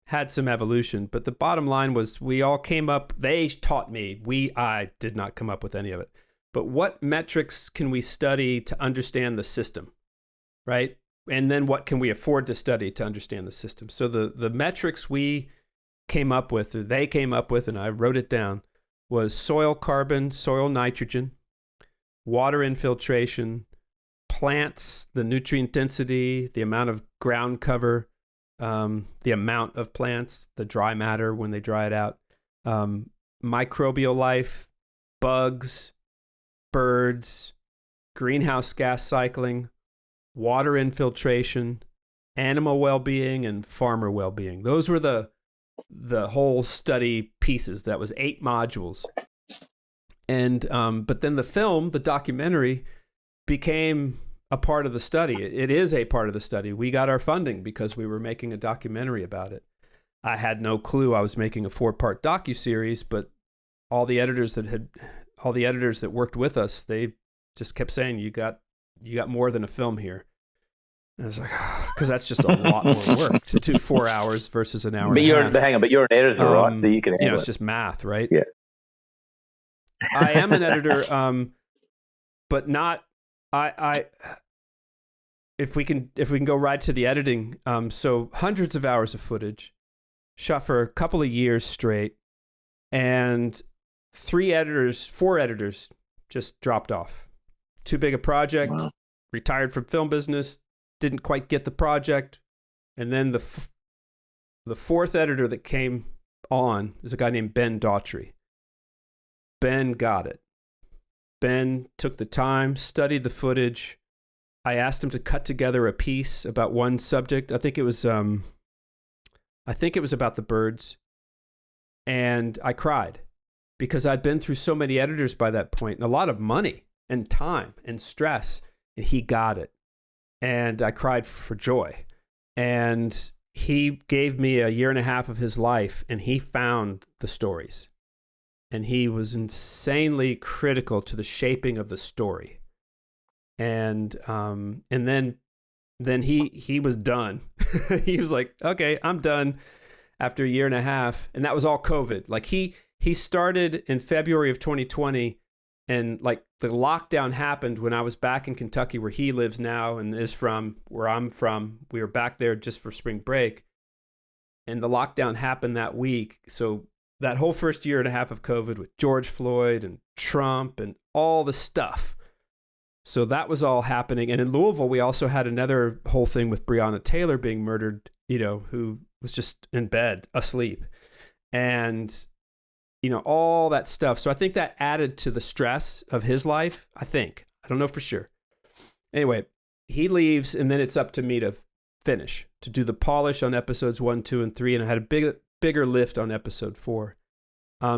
had some evolution. But the bottom line was we all came up, they taught me, I did not come up with any of it. But what metrics can we study to understand the system, right? And then what can we afford to study to understand the system? So the metrics we came up with, or they came up with, and I wrote it down, was soil carbon, soil nitrogen, water infiltration, plants, the nutrient density, the amount of ground cover, the amount of plants, the dry matter when they dry it out, microbial life, bugs, birds, greenhouse gas cycling, water infiltration, animal well-being, and farmer well-being. Those were the whole study pieces. That was 8 modules. And but then the film, the documentary, became a part of the study. It is a part of the study. We got our funding because we were making a documentary about it. I had no clue I was making a 4-part docuseries, but all the editors that worked with us, they just kept saying, you got more than a film here. And I was like, because that's just a lot more work to do 4 hours versus an hour and a half. Hang on, but you're an editor, right? So you can handle it's just math, right? Yeah. I am an editor, but not. If we can go right to the editing, so hundreds of hours of footage, shot for a couple of years straight, and 4 editors just dropped off. Too big a project, retired from film business, didn't quite get the project, and then the 4th editor that came on is a guy named Ben Daughtry. Ben got it. Ben took the time, studied the footage. I asked him to cut together a piece about one subject. I think it was about the birds. And I cried because I'd been through so many editors by that point, and a lot of money and time and stress, and he got it. And I cried for joy. And he gave me a year and a half of his life, and he found the stories. And he was insanely critical to the shaping of the story. And then he was done. He was like, okay, I'm done after a year and a half. And that was all COVID. Like he started in February of 2020, and like the lockdown happened when I was back in Kentucky, where he lives now and is from, where I'm from. We were back there just for spring break. And the lockdown happened that week. So that whole first year and a half of COVID with George Floyd and Trump and all the stuff. So that was all happening. And in Louisville, we also had another whole thing with Breonna Taylor being murdered, who was just in bed, asleep. And, all that stuff. So I think that added to the stress of his life, I think. I don't know for sure. Anyway, he leaves, and then it's up to me to finish, to do the polish on episodes 1, 2, and 3. And I had a bigger lift on episode 4.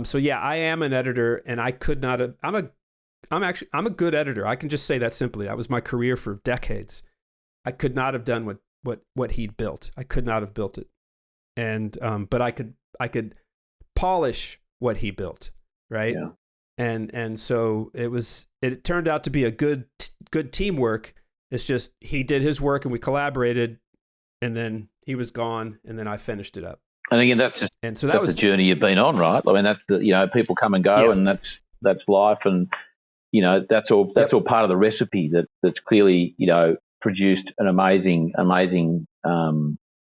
So yeah, I am an editor, and I could not have, I'm a good editor. I can just say that simply. That was my career for decades. I could not have done what what he'd built. I could not have built it, and but I could polish what he built, right? Yeah. And so it turned out to be a good teamwork. It's just he did his work and we collaborated, and then he was gone, and then I finished it up. And again, that's the journey you've been on, right? I mean, that's people come and go, and that's life, and that's all part of the recipe that's clearly produced an amazing.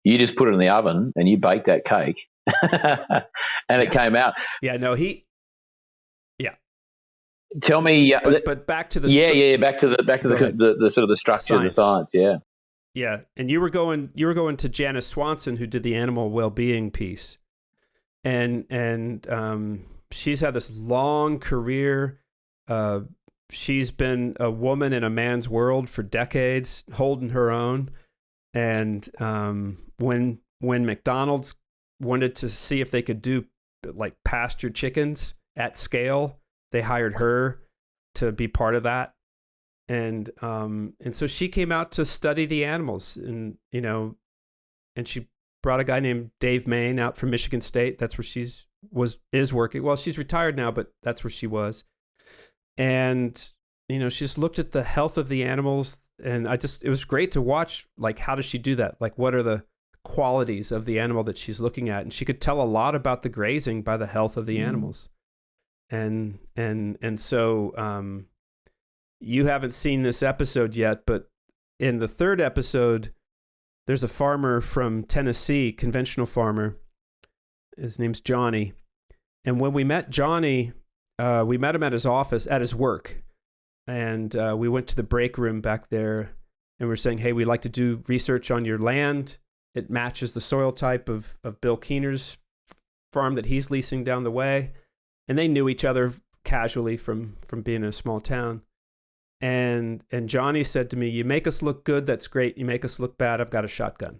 You just put it in the oven and you baked that cake, and it came out. Yeah, no, Tell me, but back to the back to the sort of the structure science. of the science, yeah. Yeah, and you were going to Janice Swanson, who did the animal well-being piece, and she's had this long career. She's been a woman in a man's world for decades, holding her own. And when McDonald's wanted to see if they could do like pastured chickens at scale, they hired her to be part of that. And so she came out to study the animals, and she brought a guy named Dave Main out from Michigan State. That's where is working. Well, she's retired now, but that's where she was. And she just looked at the health of the animals, and it was great to watch. Like, how does she do that? Like, what are the qualities of the animal that she's looking at? And she could tell a lot about the grazing by the health of the animals. And so you haven't seen this episode yet, but in the third episode, there's a farmer from Tennessee, conventional farmer. His name's Johnny. And when we met Johnny, we met him at his office, at his work. And we went to the break room back there, and we're saying, hey, we'd like to do research on your land. It matches the soil type of Bill Keener's farm that he's leasing down the way. And they knew each other casually from being in a small town. And Johnny said to me, you make us look good, that's great. You make us look bad, I've got a shotgun.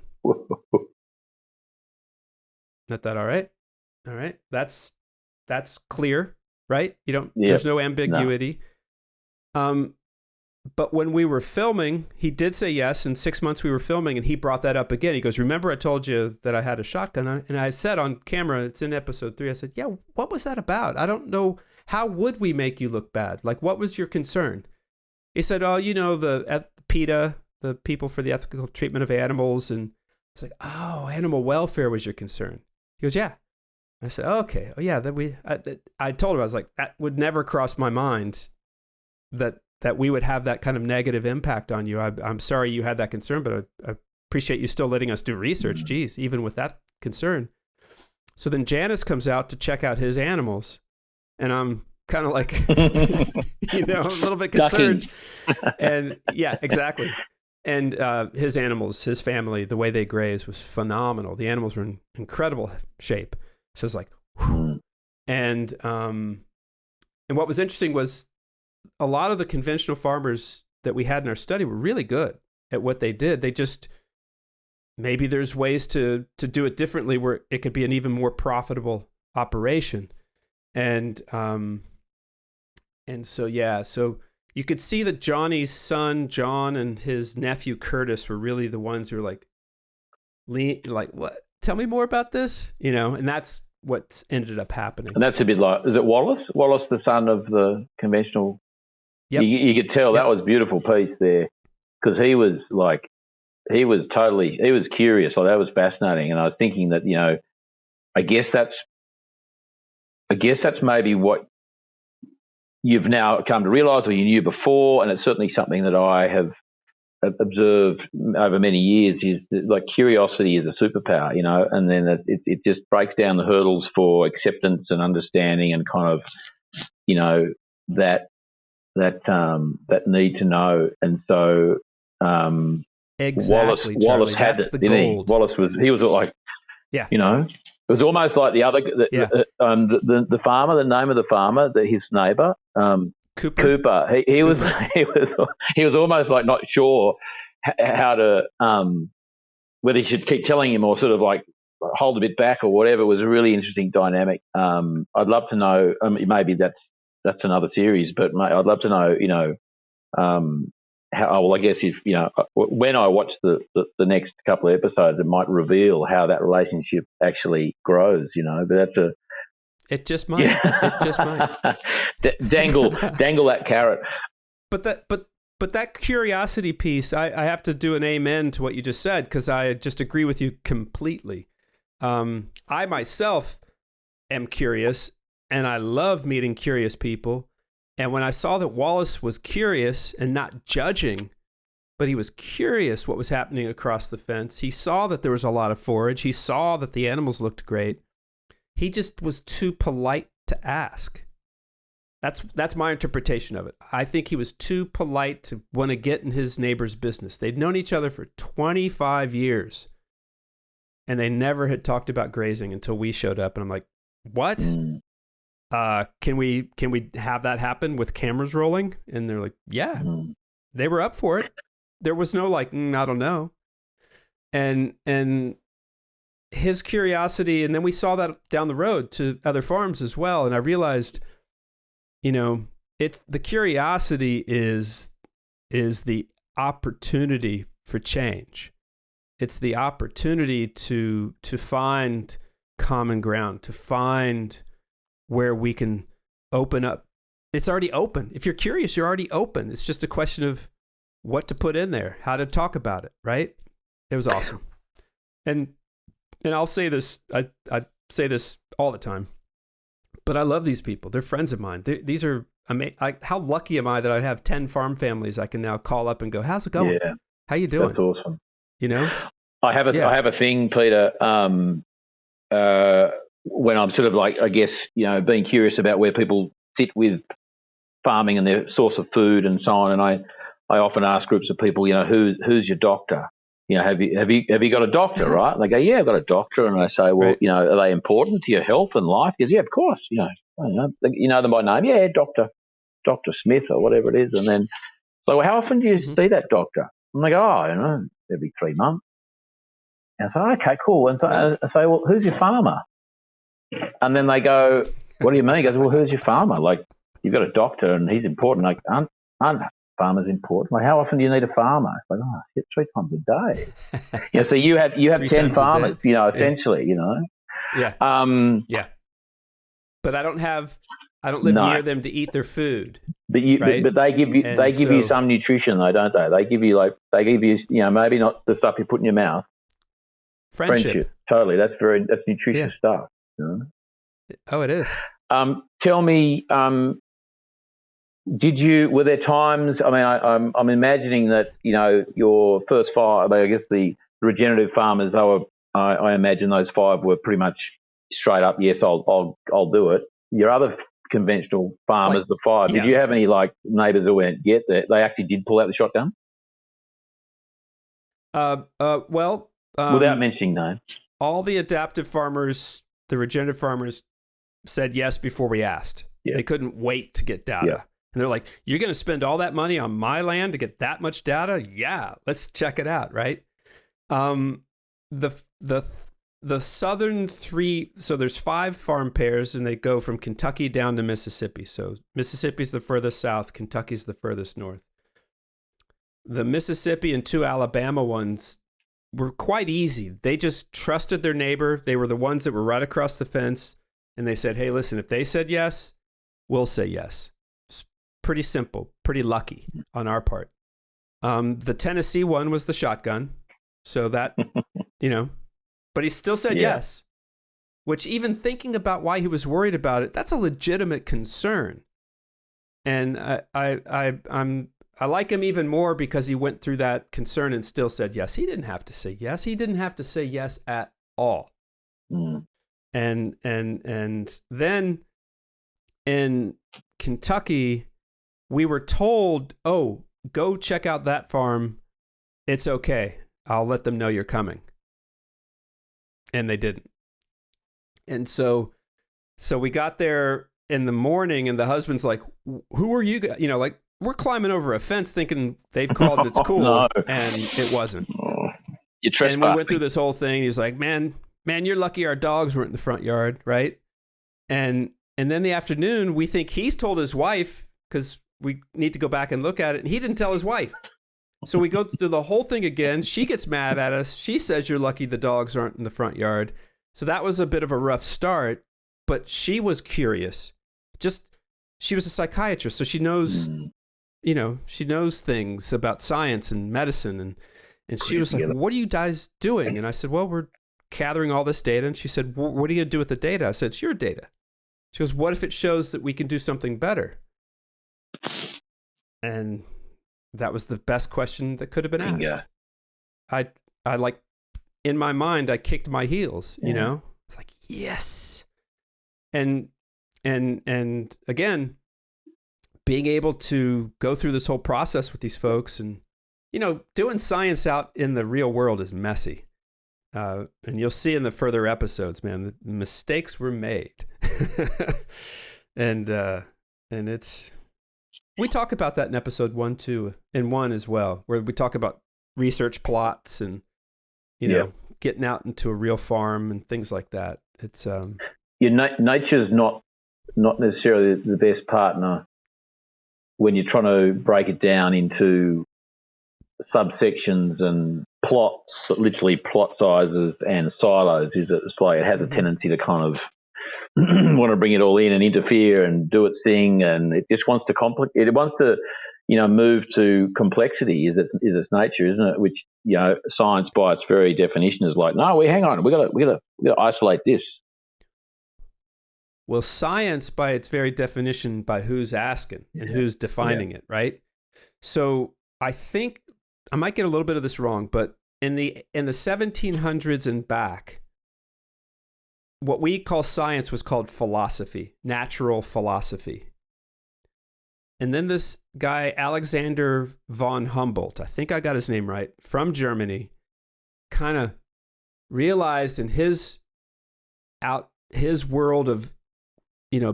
Not that all right? All right. That's clear, right? There's no ambiguity. No. But when we were filming, he did say yes. In 6 months we were filming, and he brought that up again. He goes, remember I told you that I had a shotgun? And I said on camera, it's in episode 3, I said, yeah, what was that about? I don't know. How would we make you look bad? Like, what was your concern? He said, oh, the PETA, the People for the Ethical Treatment of Animals. And it's like, oh, animal welfare was your concern. He goes, yeah. I said, oh, okay. Oh, yeah. I told him, I was like, that would never cross my mind that we would have that kind of negative impact on you. I'm sorry you had that concern, but I appreciate you still letting us do research. Geez, even with that concern. So then Janice comes out to check out his animals, and I'm kind of like, a little bit concerned. And yeah, exactly. And his animals, his family, the way they graze was phenomenal. The animals were in incredible shape. So it's like, whew. And what was interesting was, a lot of the conventional farmers that we had in our study were really good at what they did. They just, maybe there's ways to do it differently where it could be an even more profitable operation. And so you could see that Johnny's son, John, and his nephew, Curtis, were really the ones who were like, what? Tell me more about this, and that's what's ended up happening. And that's a bit like, is it Wallace? Wallace, the son of the conventional. Yep. You could tell that was a beautiful piece there, because he was curious. Like, that was fascinating. And I was thinking that, I guess that's maybe what you've now come to realize, or you knew before. And it's certainly something that I have observed over many years, is that, like, curiosity is a superpower, and then it just breaks down the hurdles for acceptance and understanding, and kind of, that need to know. And so exactly, Wallace had it, didn't he? Wallace was like, it was almost like the other, the farmer, the name of the farmer, his neighbour, Cooper. He was almost like not sure how to whether he should keep telling him or sort of like hold a bit back or whatever. It was a really interesting dynamic. I'd love to know. Maybe that's another series, but I'd love to know. well, I guess if when I watch the next couple of episodes, it might reveal how that relationship actually grows. But that's a it just might. Yeah. It just might dangle that carrot. But that curiosity piece, I have to do an amen to what you just said, because I just agree with you completely. I myself am curious, and I love meeting curious people. And when I saw that Wallace was curious and not judging, but he was curious what was happening across the fence, he saw that there was a lot of forage. He saw that the animals looked great. He just was too polite to ask. That's my interpretation of it. I think he was too polite to want to get in his neighbor's business. They'd known each other for 25 years, and they never had talked about grazing until we showed up. And I'm like, what? Can we have that happen with cameras rolling? And they're like, yeah. They were up for it. There was no like, I don't know. And his curiosity, and then we saw that down the road to other farms as well. And I realized, it's the curiosity is the opportunity for change. It's the opportunity to find common ground, to find where we can open up. It's already open. If you're curious, you're already open. It's just a question of what to put in there, how to talk about it, right? It was awesome. And I'll say this, I say this all the time, but I love these people. They're friends of mine. These are amazing. How lucky am I that I have 10 farm families I can now call up and go, how's it going? Yeah. How you doing? That's awesome. I have a thing, Peter, when I'm sort of like, I guess, being curious about where people sit with farming and their source of food and so on. And I often ask groups of people, who's your doctor? Have you got a doctor, right? And they go, yeah, I've got a doctor. And I say, well, right. Are they important to your health and life? He goes, yeah, of course. You know them by name. Yeah, Dr. Smith or whatever it is. And then, so how often do you see that doctor? And they go, every 3 months. And I say, okay, cool. And so I say, well, who's your farmer? And then they go, what do you mean? He goes, well, who's your farmer? Like, you've got a doctor and he's important. Like, aren't farmers important? Like, how often do you need a farmer? It's like, 3 times a day. So you have 10 farmers, essentially, Yeah. Yeah. But I don't live near them to eat their food. But they give you some nutrition though, don't they? They give you maybe not the stuff you put in your mouth. Friendship. Totally. That's nutritious stuff. Oh, it is. Tell me, were there times, I'm imagining that, your first 5, I guess the regenerative farmers, I imagine those 5 were pretty much straight up, yes, I'll do it. Your other conventional farmers, the 5, did you have any neighbours who went, get that they actually did pull out the shotgun? Well, without mentioning names, all the adaptive farmers, the regenerative farmers, said yes before we asked. Yeah. They couldn't wait to get data. Yeah. And they're like, you're going to spend all that money on my land to get that much data? Yeah, let's check it out, right? The southern 3, so there's 5 farm pairs, and they go from Kentucky down to Mississippi. So Mississippi's the furthest south, Kentucky's the furthest north. The Mississippi and 2 Alabama ones were quite easy. They just trusted their neighbor. They were the ones that were right across the fence. And they said, hey, listen, if they said yes, we'll say yes. It's pretty simple, pretty lucky on our part. The Tennessee one was the shotgun. So that, but he still said yes, which, even thinking about why he was worried about it, that's a legitimate concern. And I like him even more because he went through that concern and still said yes. He didn't have to say yes. He didn't have to say yes at all. Mm. And then in Kentucky, we were told, oh, go check out that farm. It's okay. I'll let them know you're coming. And they didn't. And so we got there in the morning, and the husband's like, who are you guys? We're climbing over a fence thinking they've called and it's cool. No. And it wasn't. You're trespassing. And we went through this whole thing. He was like, man, you're lucky our dogs weren't in the front yard, right? And then the afternoon, we think he's told his wife, because we need to go back and look at it, and he didn't tell his wife. So we go through the whole thing again. She gets mad at us. She says you're lucky the dogs aren't in the front yard. So that was a bit of a rough start, but she was curious. She was a psychiatrist, so she knows, she knows things about science and medicine. And she was like, what are you guys doing? And I said, well, we're gathering all this data. And she said, well, what are you going to do with the data? I said, it's your data. She goes, what if it shows that we can do something better? And that was the best question that could have been asked. Yeah. I like, in my mind, I kicked my heels, It's like, yes. And again, being able to go through this whole process with these folks and, doing science out in the real world is messy. And you'll see in the further episodes, man, the mistakes were made. and it's, we talk about that in episode 1, 2, and 1 as well, where we talk about research plots and, getting out into a real farm and things like that. It's, nature's not necessarily the best partner when you're trying to break it down into subsections and plots, literally plot sizes and silos. It's like it has a tendency to kind of want to bring it all in and interfere and do its thing, and it just wants to complicate. It wants to, move to complexity. Is its nature, isn't it? Which science by its very definition is like, no, hang on, we got to isolate this. Well, science by its very definition, by who's asking and who's defining it, right? So I think I might get a little bit of this wrong, but in the 1700s and back, what we call science was called philosophy, natural philosophy. And then this guy, Alexander von Humboldt, I think I got his name right, from Germany, kind of realized in his world of,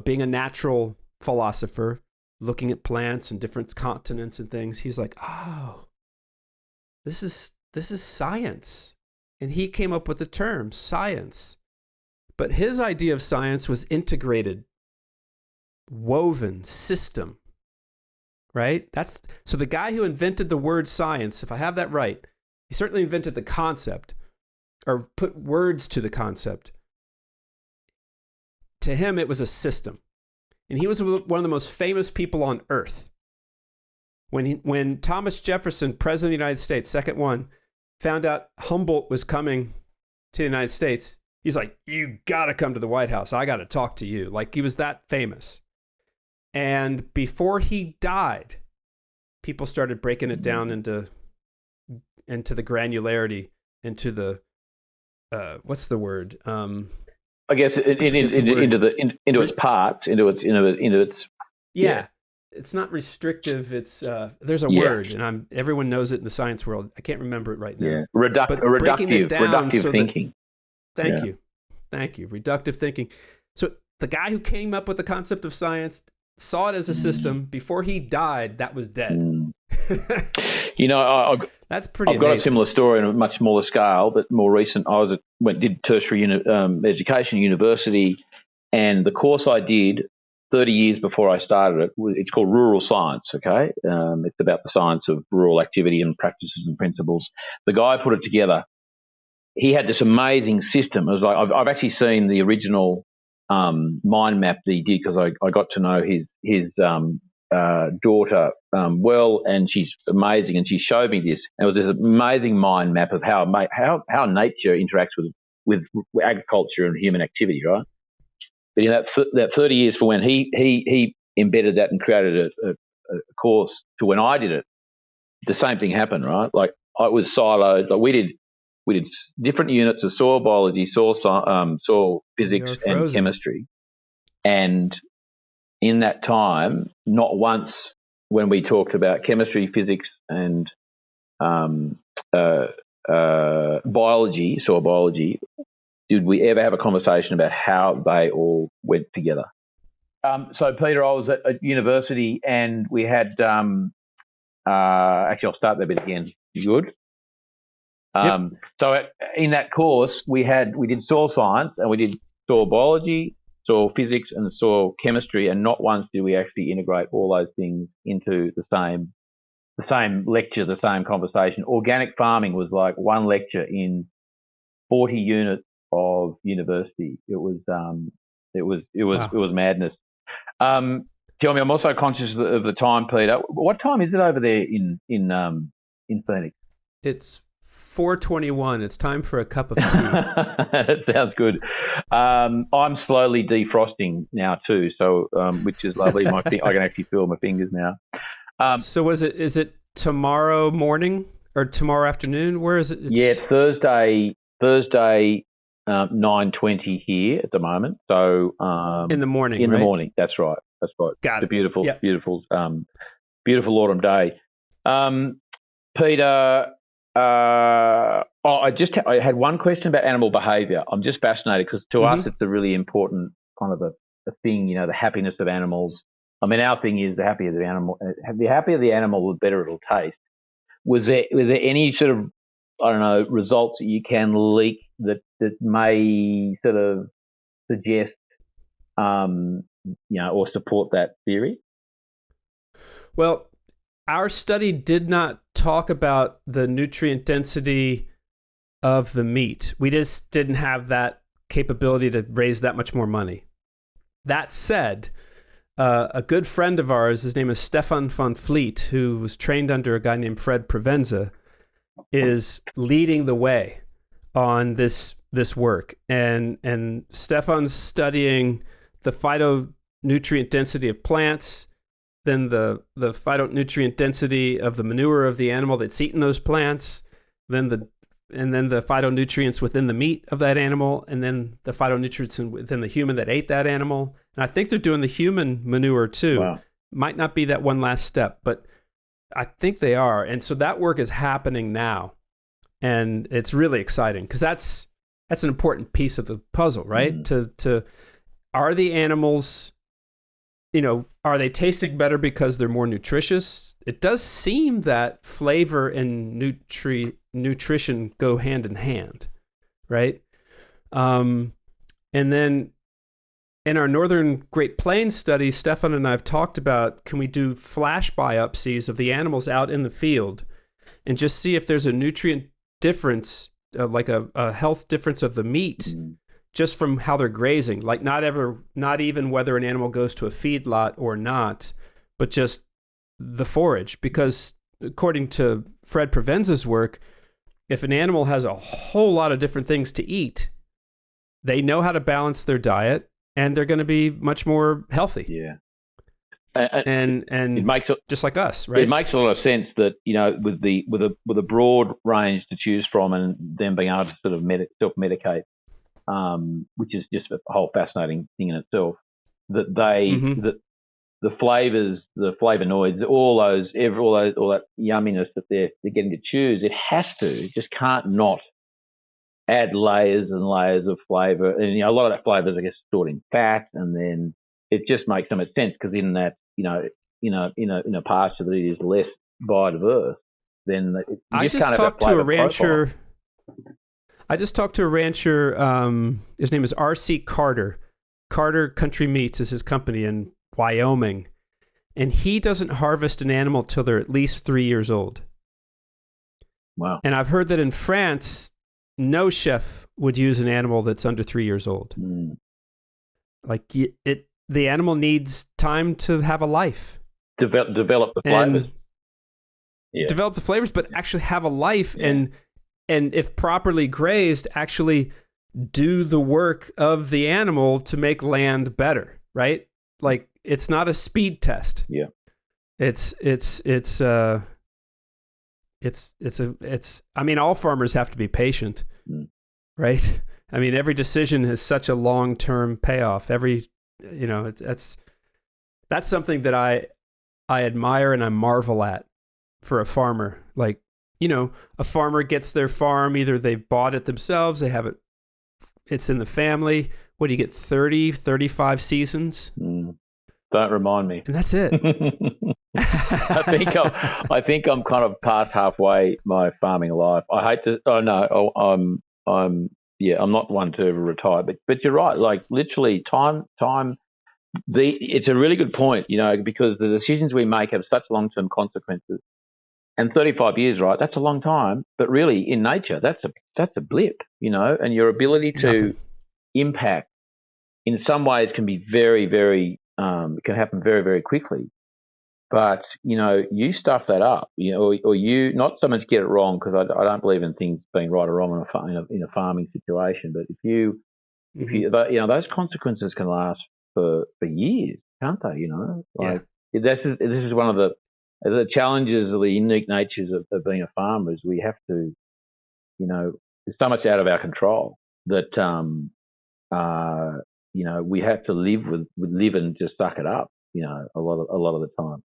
being a natural philosopher, looking at plants and different continents and things, he's like, oh, this is science. And he came up with the term science. But his idea of science was integrated, woven system, right? So the guy who invented the word science, if I have that right, he certainly invented the concept or put words to the concept. To him, it was a system. And he was one of the most famous people on earth. When Thomas Jefferson, President of the United States, second one, found out Humboldt was coming to the United States, he's like, you got to come to the White House. I got to talk to you. Like, he was that famous. And before he died, people started breaking it down into the granularity, into the, what's the word? I guess into its parts, into its. Yeah. It's not restrictive. It's there's a word, and everyone knows it in the science world. I can't remember it right now. Yeah, reductive thinking. Thank you. Reductive thinking. So the guy who came up with the concept of science saw it as a system. Before he died, that was dead. That's pretty. I've got a similar story on a much smaller scale, but more recent. I did tertiary education, university, and the course I did 30 years before I started it, it's called Rural Science, okay? It's about the science of rural activity and practices and principles. The guy put it together. He had this amazing system. It was like I've actually seen the original mind map that he did because I got to know his daughter well, and she's amazing, and she showed me this. And it was this amazing mind map of how nature interacts with agriculture and human activity, right? But in that 30 years for when he embedded that and created a course to when I did it, the same thing happened, right? Like I was siloed. Like we did different units of soil biology, soil physics, and chemistry. And in that time, not once when we talked about chemistry, physics, and biology, soil biology, did we ever have a conversation about how they all went together? So, Peter, I was at university and we had, actually, I'll start that bit again. You good? Yep. So in that course, we did soil science and we did soil biology, soil physics, and soil chemistry, and not once did we actually integrate all those things into the same the same lecture, the same conversation. Organic farming was like one lecture in 40 units of university. It was madness. Jeremy, I'm also conscious of the time, Peter. What time is it over there in Phoenix? It's 4:21. It's time for a cup of tea. That sounds good. I'm slowly defrosting now too, so which is lovely. I can actually feel my fingers now. So is it tomorrow morning or tomorrow afternoon? Where is it? It's Thursday 9:20 here at the moment. So in the morning. In the morning. That's right. Got it. Beautiful autumn day. Peter, I had one question about animal behaviour. I'm just fascinated because to us it's a really important kind of a thing. The happiness of animals. I mean, our thing is the happier the animal, the better it'll taste. Was there any sort of, I don't know, results that you can leak that may sort of suggest, or support that theory? Well, our study did not talk about the nutrient density of the meat. We just didn't have that capability to raise that much more money. That said, a good friend of ours, his name is Stefan van Vliet, who was trained under a guy named Fred Provenza, is leading the way on this work. And Stefan's studying the phytonutrient density of plants, then the phytonutrient density of the manure of the animal that's eaten those plants, then the phytonutrients within the meat of that animal, and then the phytonutrients within the human that ate that animal. And I think they're doing the human manure too. Wow. Might not be that one last step, but I think they are. And so that work is happening now. And it's really exciting because that's an important piece of the puzzle, right? To are the animals, are they tasting better because they're more nutritious? It does seem that flavor and nutrition go hand in hand, right? And then in our Northern Great Plains study, Stefan and I have talked about, can we do flash biopsies of the animals out in the field and just see if there's a nutrient difference, like a health difference of the meat, just from how they're grazing, like not even whether an animal goes to a feedlot or not, but just the forage. Because according to Fred Provenza's work, if an animal has a whole lot of different things to eat, they know how to balance their diet and they're going to be much more healthy. Yeah. And it makes it, just like us, right? It makes a lot of sense that, with a broad range to choose from and them being able to sort of self-medicate, which is just a whole fascinating thing in itself, that that the flavors, the flavonoids, all that yumminess that they're getting to choose, it just can't not add layers and layers of flavor. And, a lot of that flavor is, I guess, stored in fat, and then it just makes so much sense because in that, in a pasture that is less biodiverse, then I just talked to a rancher. His name is R.C. Carter. Carter Country Meats is his company in Wyoming. And he doesn't harvest an animal till they're at least 3 years old. Wow. And I've heard that in France, no chef would use an animal that's under 3 years old. Like the animal needs time to have a life. Develop the flavors. Develop the flavors, but actually have a life and if properly grazed, actually do the work of the animal to make land better, right? Like it's not a speed test. Yeah. I mean, all farmers have to be patient, right? I mean, every decision has such a long-term payoff. That's something that I admire and I marvel at for a farmer. Like, a farmer gets their farm, either they bought it themselves, they have it, it's in the family. What do you get, 30, 35 seasons? Don't remind me. And that's it. I think I'm kind of past halfway my farming life. I hate to. Oh no, I'm not one to ever retire. But you're right. Like literally, time. It's a really good point. Because the decisions we make have such long-term consequences. And 35 years, right? That's a long time, but really in nature, that's a blip, and your ability to Nothing. impact in some ways can be very, very, can happen very, very quickly. But, you stuff that up, or you not so much get it wrong, because I don't believe in things being right or wrong in a farming situation. But those consequences can last for years, can't they? This is one of the challenges of the unique natures of being a farmer is we have to, there's so much out of our control that, we have to live and just suck it up, a lot of the time.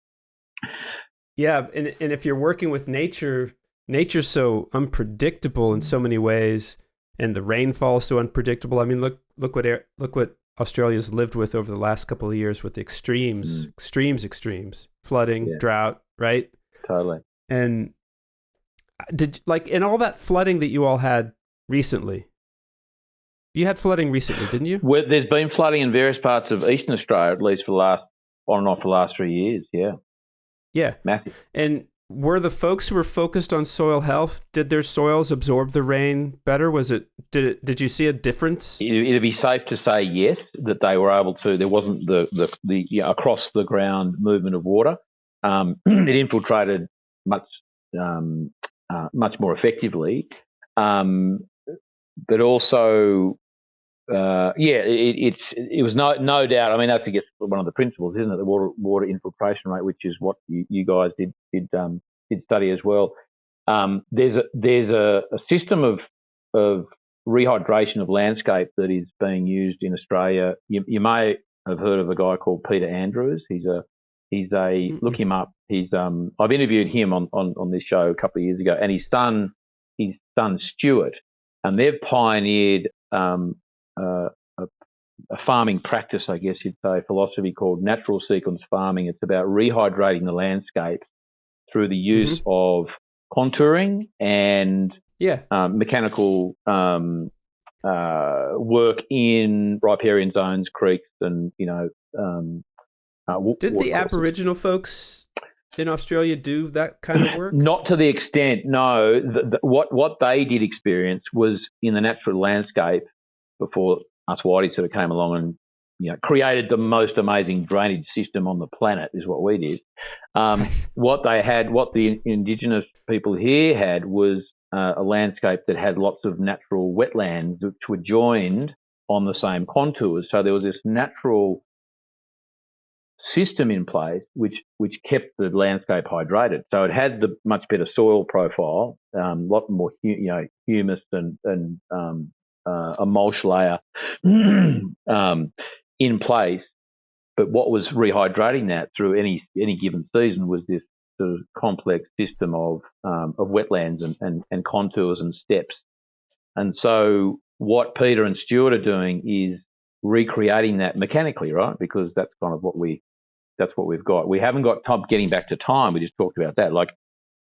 Yeah, and if you're working with nature, nature's so unpredictable in so many ways, and the rainfall is so unpredictable. I mean, look what Australia's lived with over the last couple of years with the extremes, flooding, drought, right? Totally. And in all that flooding that you all had recently, you had flooding recently, didn't you? There's been flooding in various parts of Eastern Australia, at least on and off for the last 3 years. Yeah. Yeah. Massive. And were the folks who were focused on soil health, did their soils absorb the rain better? Did you see a difference? It'd be safe to say yes, that they were able to. There wasn't the across the ground movement of water. It infiltrated much more effectively, but also. It was no doubt. I mean, that's, I guess, one of the principles, isn't it? The water infiltration rate, which is what you guys did study as well. There's a system of rehydration of landscape that is being used in Australia. You may have heard of a guy called Peter Andrews. He's a look him up. I've interviewed him on this show a couple of years ago, and his son Stuart, and they've pioneered. A farming practice, I guess you'd say, philosophy called natural sequence farming. It's about rehydrating the landscape through the use of contouring and mechanical work in riparian zones, creeks, and did the Aboriginal folks in Australia do that kind of work? Not to the extent, no. What they did experience was in the natural landscape before us whiteys sort of came along and created the most amazing drainage system on the planet, is what we did. What the Indigenous people here had was a landscape that had lots of natural wetlands which were joined on the same contours. So there was this natural system in place which kept the landscape hydrated. So it had the much better soil profile, a lot more humus and a mulch layer in place. But what was rehydrating that through any given season was this sort of complex system of wetlands and contours and steps. And so what Peter and Stuart are doing is recreating that mechanically, right? Because that's kind of what we've got. We haven't got time getting back to time. We just talked about that. Like,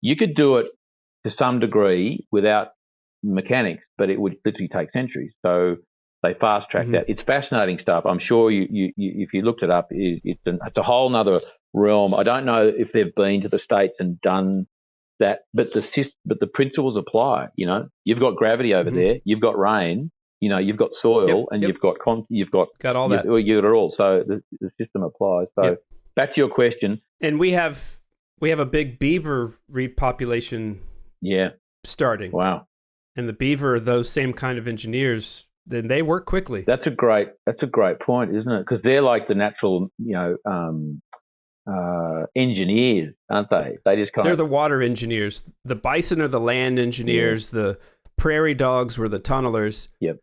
you could do it to some degree without mechanics, but it would literally take centuries. So they fast track that. It's fascinating stuff. I'm sure you if you looked it up, it's a whole nother realm. I don't know if they've been to the States and done that, but the principles apply. You've got gravity over there, you've got rain, you've got soil, and you've got all that. You've got it all. So the system applies. So back to your question. And we have a big beaver repopulation. Starting. Wow. And the beaver are those same kind of engineers. Then they work quickly. That's a great point, isn't it? Because they're like the natural, engineers, aren't they? They're the water engineers. The bison are the land engineers. The prairie dogs were the tunnelers. Yep.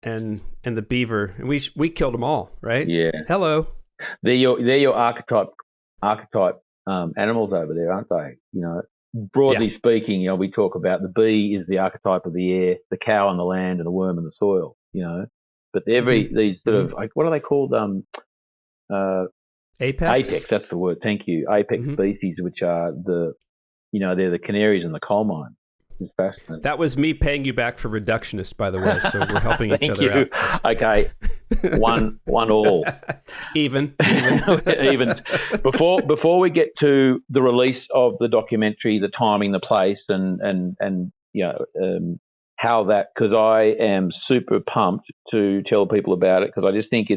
And the beaver, and we killed them all, right? Yeah. Hello. They're your archetype animals over there, aren't they? Broadly speaking, we talk about the bee is the archetype of the air, the cow on the land, and the worm in the soil. But these sort of, what are they called? Apex. Apex, that's the word. Thank you. Apex species, which are they're the canaries in the coal mine. It's fascinating. That was me paying you back for reductionist, by the way. So we're helping each other out. Okay. one all. Even. Even before we get to the release of the documentary, the timing, the place, and how that, because I am super pumped to tell people about it, because I just think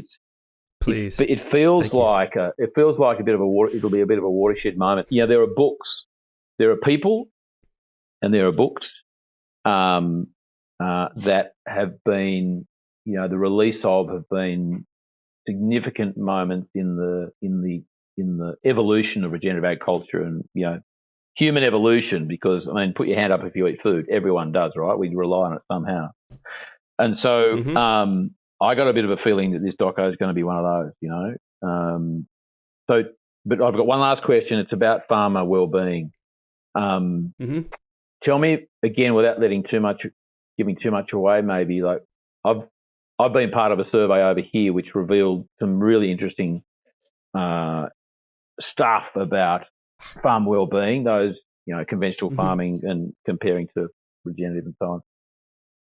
Please. It feels like a bit of a it'll be a bit of a watershed moment. There are books, there are people, and there are books that have been, the release of have been significant moments in the evolution of regenerative agriculture and human evolution. Because put your hand up if you eat food. Everyone does, right? We rely on it somehow, and so I got a bit of a feeling that this doco is going to be one of those, but I've got one last question. It's about farmer well-being. Tell me again, without giving too much away, maybe, like, I've been part of a survey over here which revealed some really interesting stuff about farm well-being, those, conventional farming and comparing to regenerative and so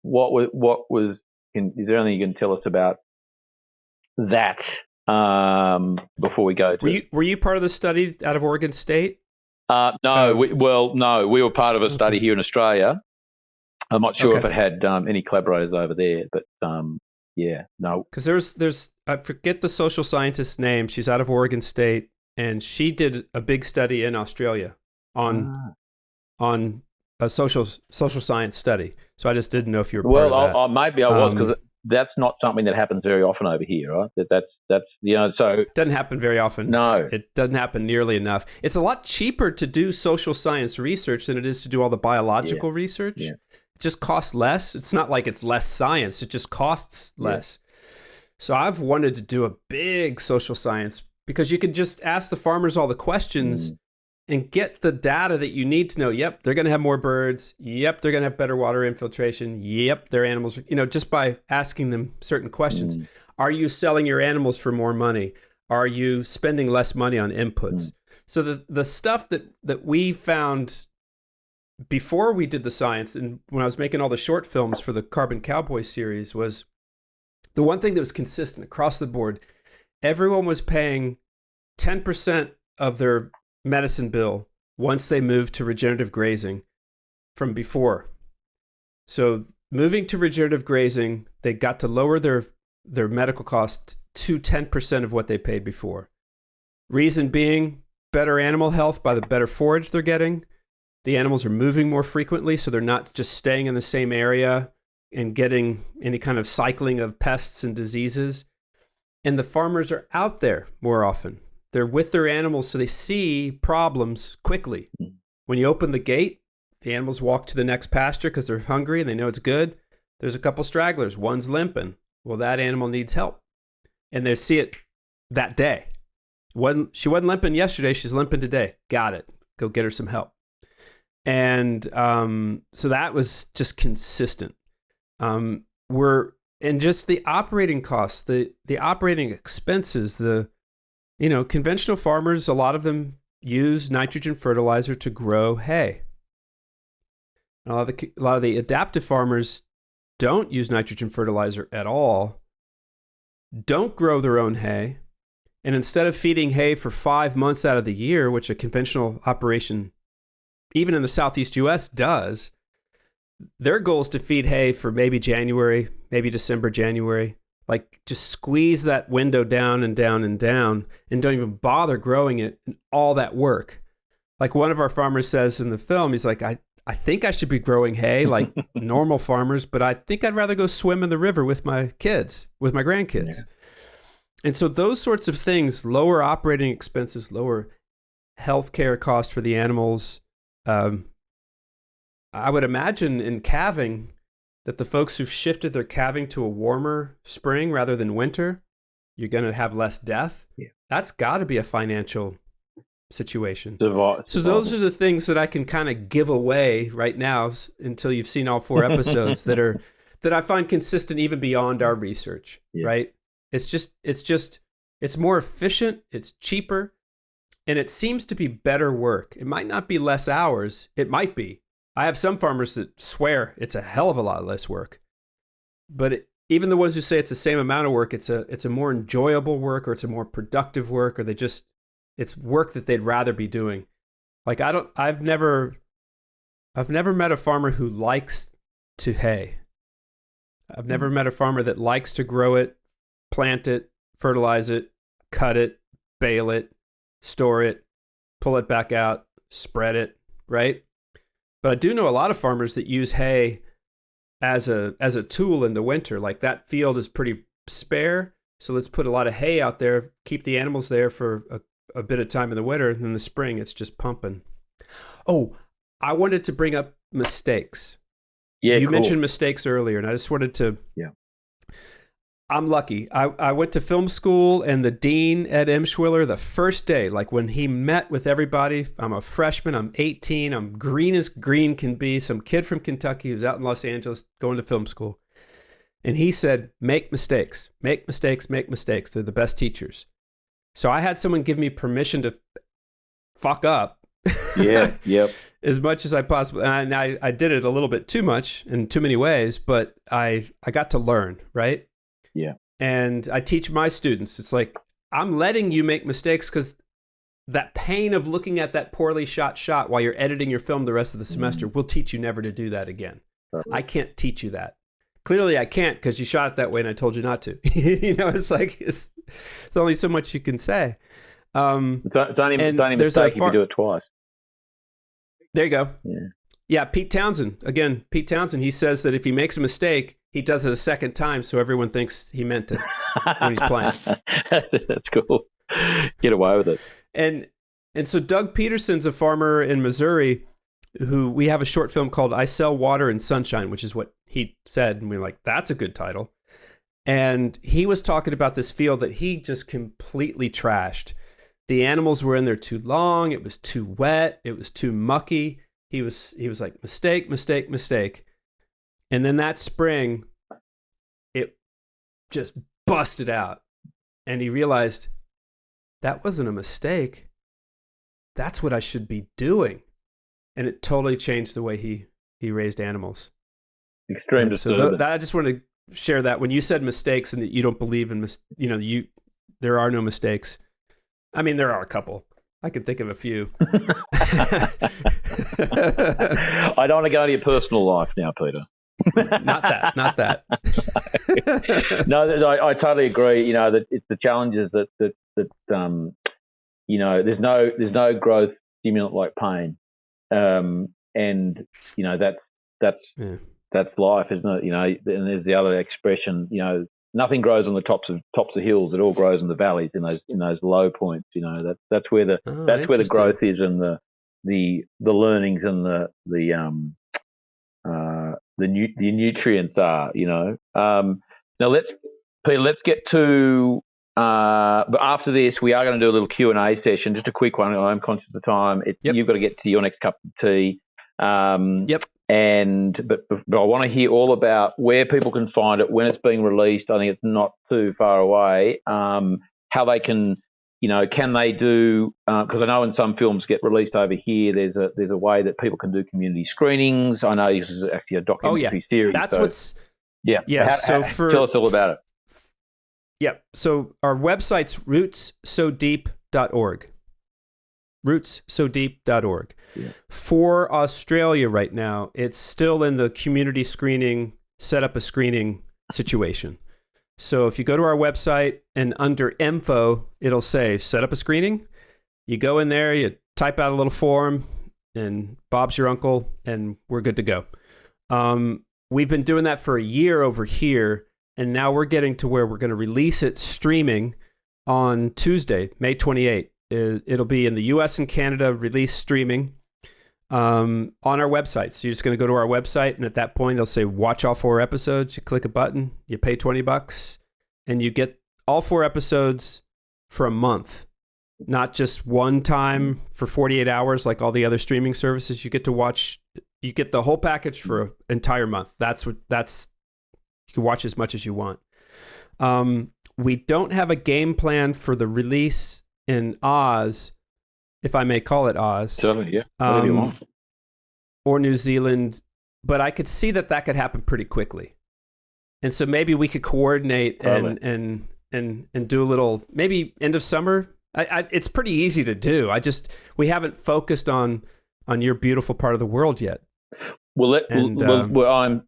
on. Is there anything you can tell us about that before we go to? Were you part of the study out of Oregon State? No. We were part of a study here in Australia. I'm not sure if it had any collaborators over there, but no. Because there's I forget the social scientist's name. She's out of Oregon State, and she did a big study in Australia on a social science study. So I just didn't know if you were part of that. Maybe I was, because that's not something that happens very often over here, right? That's so it doesn't happen very often. No, it doesn't happen nearly enough. It's a lot cheaper to do social science research than it is to do all the biological research. Yeah. It just costs less. It's not like it's less science. It just costs less. So I've wanted to do a big social science, because you could just ask the farmers all the questions and get the data that you need to know. Yep, they're going to have more birds. Yep, they're going to have better water infiltration. Yep, their animals, just by asking them certain questions. Are you selling your animals for more money? Are you spending less money on inputs? So the stuff that we found before we did the science, and when I was making all the short films for the Carbon Cowboy series, was the one thing that was consistent across the board. Everyone was paying 10% of their medicine bill once they moved to regenerative grazing from before. So moving to regenerative grazing, they got to lower their medical cost to 10% of what they paid before. Reason being, better animal health by the better forage they're getting. The animals are moving more frequently, so they're not just staying in the same area and getting any kind of cycling of pests and diseases. And the farmers are out there more often. They're with their animals, so they see problems quickly. When you open the gate, the animals walk to the next pasture because they're hungry and they know it's good. There's a couple stragglers. One's limping. Well, that animal needs help. And they see it that day. She wasn't limping yesterday. She's limping today. Got it. Go get her some help. And so that was just consistent. And just the operating costs, the operating expenses, conventional farmers, a lot of them use nitrogen fertilizer to grow hay. A lot of the adaptive farmers don't use nitrogen fertilizer at all, don't grow their own hay, and instead of feeding hay for 5 months out of the year, which a conventional operation, even in the Southeast U.S., does, their goal is to feed hay for maybe January, maybe December, January. Like, just squeeze that window down and down and down, and don't even bother growing it, and all that work. Like one of our farmers says in the film, he's like, I think I should be growing hay like normal farmers, but I think I'd rather go swim in the river with my kids, with my grandkids. Yeah. And so those sorts of things, lower operating expenses, lower healthcare costs for the animals. I would imagine in calving that the folks who've shifted their calving to a warmer spring rather than winter, you're going to have less death. Yeah. That's got to be a financial situation. So those are the things that I can kind of give away right now until you've seen all 4 episodes that I find consistent even beyond our research, right? It's more efficient, it's cheaper, and it seems to be better work. It might not be less hours. It might be. I have some farmers that swear it's a hell of a lot less work. But even the ones who say it's the same amount of work, it's a more enjoyable work, or it's a more productive work, or it's work that they'd rather be doing. Like I've never met a farmer who likes to hay. I've never met a farmer that likes to grow it, plant it, fertilize it, cut it, bale it, store it, pull it back out, spread it, right? But I do know a lot of farmers that use hay as a tool in the winter. Like, that field is pretty spare, so let's put a lot of hay out there, keep the animals there for a bit of time in the winter, and in the spring it's just pumping. Oh, I wanted to bring up mistakes. Yeah, you mentioned mistakes earlier, and I just wanted to. Yeah. I'm lucky. I went to film school, and the dean, Ed Emschwiller, the first day, like when he met with everybody, I'm a freshman, I'm 18, I'm green as green can be, some kid from Kentucky who's out in Los Angeles going to film school. And he said, make mistakes, make mistakes, make mistakes. They're the best teachers. So I had someone give me permission to fuck up. Yeah, yep. As much as I possibly, and I did it a little bit too much in too many ways, but I got to learn, right? Yeah. And I teach my students, it's like, I'm letting you make mistakes because that pain of looking at that poorly shot while you're editing your film the rest of the semester will teach you never to do that again. I can't teach you that. Clearly I can't, because you shot it that way and I told you not to. You know, it's like, it's only so much you can say. It's only a mistake if you do it twice. There you go. Yeah. Yeah, Pete Townsend. Again, Pete Townsend, he says that if he makes a mistake, he does it a second time so everyone thinks he meant it when he's playing. That's cool. Get away with it. And so Doug Peterson's a farmer in Missouri who we have a short film called I Sell Water and Sunshine, which is what he said. And we were like, that's a good title. And he was talking about this field that he just completely trashed. The animals were in there too long. It was too wet. It was too mucky. He was like, mistake, mistake, mistake. And then that spring, it just busted out. And he realized that wasn't a mistake. That's what I should be doing. And it totally changed the way he raised animals. Extreme so I just want to share that. When you said mistakes and that you don't believe in, there are no mistakes. I mean, there are a couple. I can think of a few. I don't want to go into your personal life now, Peter. Not that. No, I totally agree. You know, that it's the challenges that you know, there's no growth stimulant like pain, and you know that's life, isn't it? You know, and there's the other expression. You know, nothing grows on the tops of hills. It all grows in the valleys, in those low points. You know, that's where the growth is, and the learnings and the nutrients are. You know. Now let's get to. But after this, we are going to do a little Q&A session, just a quick one. I'm conscious of the time. You've got to get to your next cup of tea. Yep. But I want to hear all about where people can find it, when it's being released. I think it's not too far away. How they can, can they do? Because I know in some films get released over here, there's a way that people can do community screenings. I know this is actually a documentary series. That's yeah. Tell us all about it. Yeah. So our website's rootsso.deep.org. rootsso.deep.org. Yeah. For Australia right now, it's still in the community screening, set up a screening situation. So if you go to our website and under info, it'll say set up a screening. You go in there, you type out a little form, and Bob's your uncle, and we're good to go. We've been doing that for a year over here. And now we're getting to where we're going to release it streaming on Tuesday, May 28th. It'll be in the US and Canada, release streaming on our website. So you're just going to go to our website, and at that point, it'll say watch all 4 episodes. You click a button, you pay $20, and you get all 4 episodes for a month, not just one time for 48 hours like all the other streaming services. You get to watch, you get the whole package for an entire month. You can watch as much as you want. We don't have a game plan for the release in Oz, if I may call it Oz. Certainly, yeah. Whatever you want. Or New Zealand, but I could see that could happen pretty quickly. And so maybe we could coordinate Totally. and do a little, maybe end of summer. It's pretty easy to do. We haven't focused on your beautiful part of the world yet. Well, I'm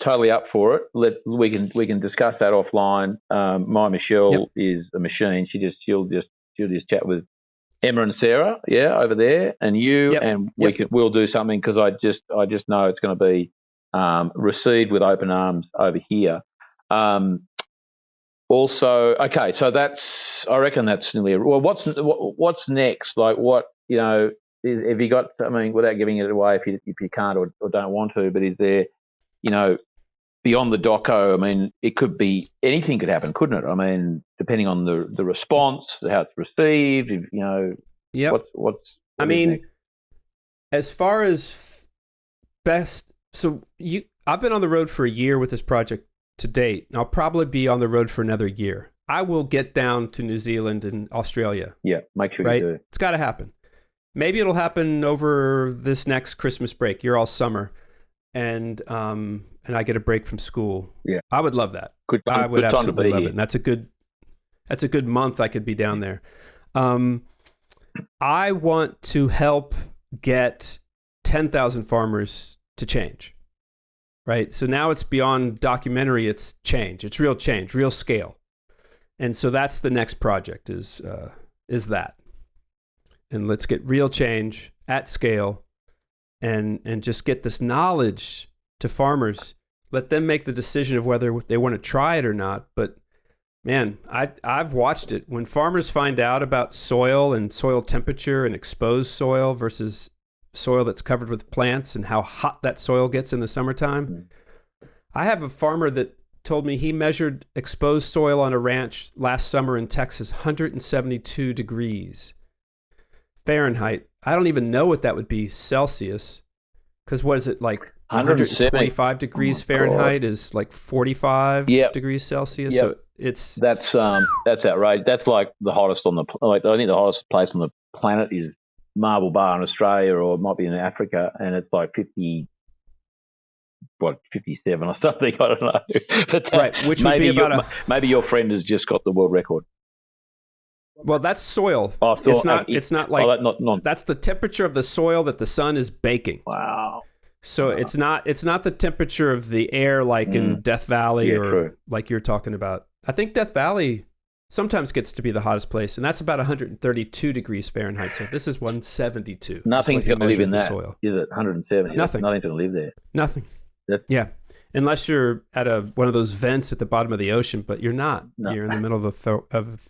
totally up for it. We can discuss that offline. My Michelle is a machine. She'll just chat with Emma and Sarah, over there, and you, and we'll do something, because I just know it's going to be received with open arms over here. Also, okay, so I reckon that's nearly. Well, what's next? Like, what, have you got? I mean, without giving it away, if you can't or don't want to, but is there, beyond the doco? I mean, it could be anything could happen, couldn't it? I mean, depending on the response, how it's received. What's I mean, next? As far as best, so I've been on the road for a year with this project to date, and I'll probably be on the road for another year. I will get down to New Zealand and Australia. Yeah, make sure right? you do. It's got to happen. Maybe it'll happen over this next Christmas break. You're all summer, and I get a break from school. Yeah, I would love that. I would absolutely love it. And that's a good month I could be down there. I want to help get 10,000 farmers to change. Right. So now it's beyond documentary. It's change. It's real change, real scale. And so that's the next project is that. And let's get real change at scale and just get this knowledge to farmers. Let them make the decision of whether they want to try it or not. But man, I've watched it. When farmers find out about soil and soil temperature and exposed soil versus soil that's covered with plants and how hot that soil gets in the summertime. Mm-hmm. I have a farmer that told me he measured exposed soil on a ranch last summer in Texas, 172 degrees Fahrenheit. I don't even know what that would be Celsius, because what is it, like 125 degrees Fahrenheit is like 45 degrees Celsius. Yep. So that's outrageous. That's like the hottest I think the hottest place on the planet is Marble Bar in Australia, or it might be in Africa, and it's like 57 or something. I don't know. But right, which would be about maybe your friend has just got the world record. Well, that's soil. Oh, so it's not like that's the temperature of the soil that the sun is baking. Wow. So it's not the temperature of the air like in Death Valley or like you're talking about. I think Death Valley sometimes gets to be the hottest place, and that's about 132 degrees Fahrenheit. So this is 172. Nothing's going to live in that soil. Is it 170? Nothing. Nothing's going to live there. Nothing. Yeah. Unless you're at one of those vents at the bottom of the ocean, but you're not. No. You're in the middle of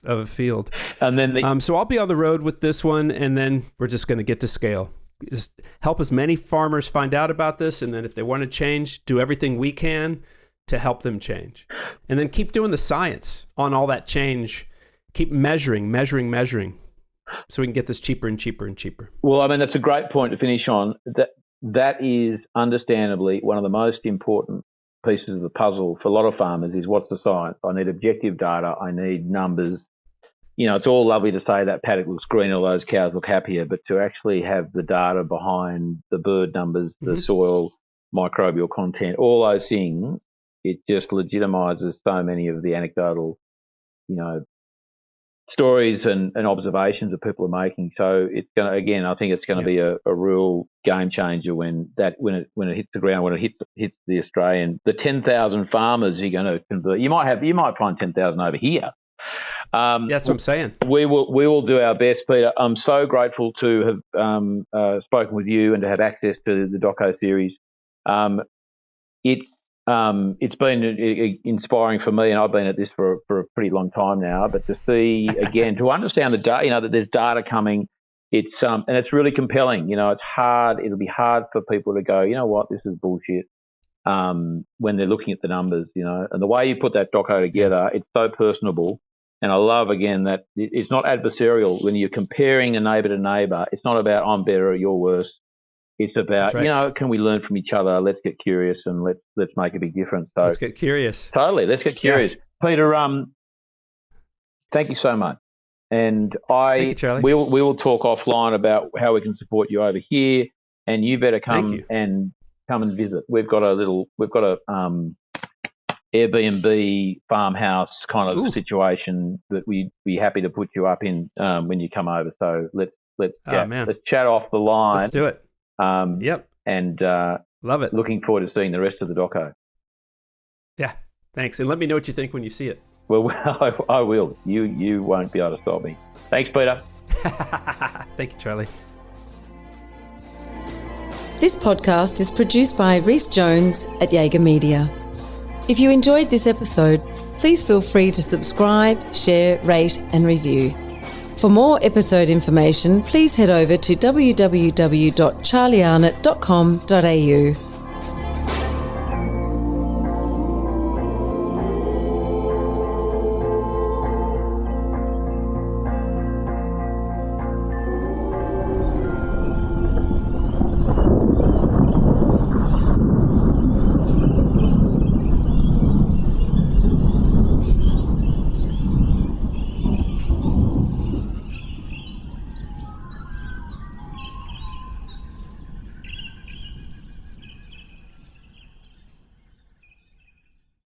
a field. And then so I'll be on the road with this one, and then we're just going to get to scale. Just help as many farmers find out about this, and then if they want to change, do everything we can to help them change. And then keep doing the science on all that change. Keep measuring, so we can get this cheaper and cheaper and cheaper. Well, I mean, that's a great point to finish on. That is understandably one of the most important pieces of the puzzle for a lot of farmers is what's the science? I need objective data. I need numbers. It's all lovely to say that paddock looks green or those cows look happier, but to actually have the data behind the bird numbers, the soil, microbial content, all those things, it just legitimizes so many of the anecdotal, stories and observations that people are making. So it's going to, again, I think it's going to be a real game changer when it hits the ground, when it hits the Australian, the 10,000 farmers you're going to convert. You might find 10,000 over here. That's what I'm saying. We will do our best, Peter. I'm so grateful to have spoken with you and to have access to the doco series. It's been inspiring for me, and I've been at this for a pretty long time now. But to see again, to understand the data, that there's data coming, it's and it's really compelling. It's hard. It'll be hard for people to go, what, this is bullshit. When they're looking at the numbers, and the way you put that doco together, it's so personable. And I love, again, that it's not adversarial. When you're comparing a neighbour to neighbour, it's not about I'm better or you're worse. It's about, can we learn from each other? Let's get curious and let's make a big difference. So let's get curious. Totally. Let's get curious. Yeah. Peter, thank you so much. And thank you, Charlie. We will talk offline about how we can support you over here, and you better come and visit. We've got a Airbnb farmhouse kind of Ooh. situation that we'd be happy to put you up in when you come over. So let's man. let's chat off the line. Let's do it. Yep. And Love it. looking forward to seeing the rest of the doco. Yeah. Thanks. And let me know what you think when you see it. Well, I will. You won't be able to stop me. Thanks, Peter. Thank you, Charlie. This podcast is produced by Rhys Jones at Jaeger Media. If you enjoyed this episode, please feel free to subscribe, share, rate and review. For more episode information, please head over to www.charliearnott.com.au.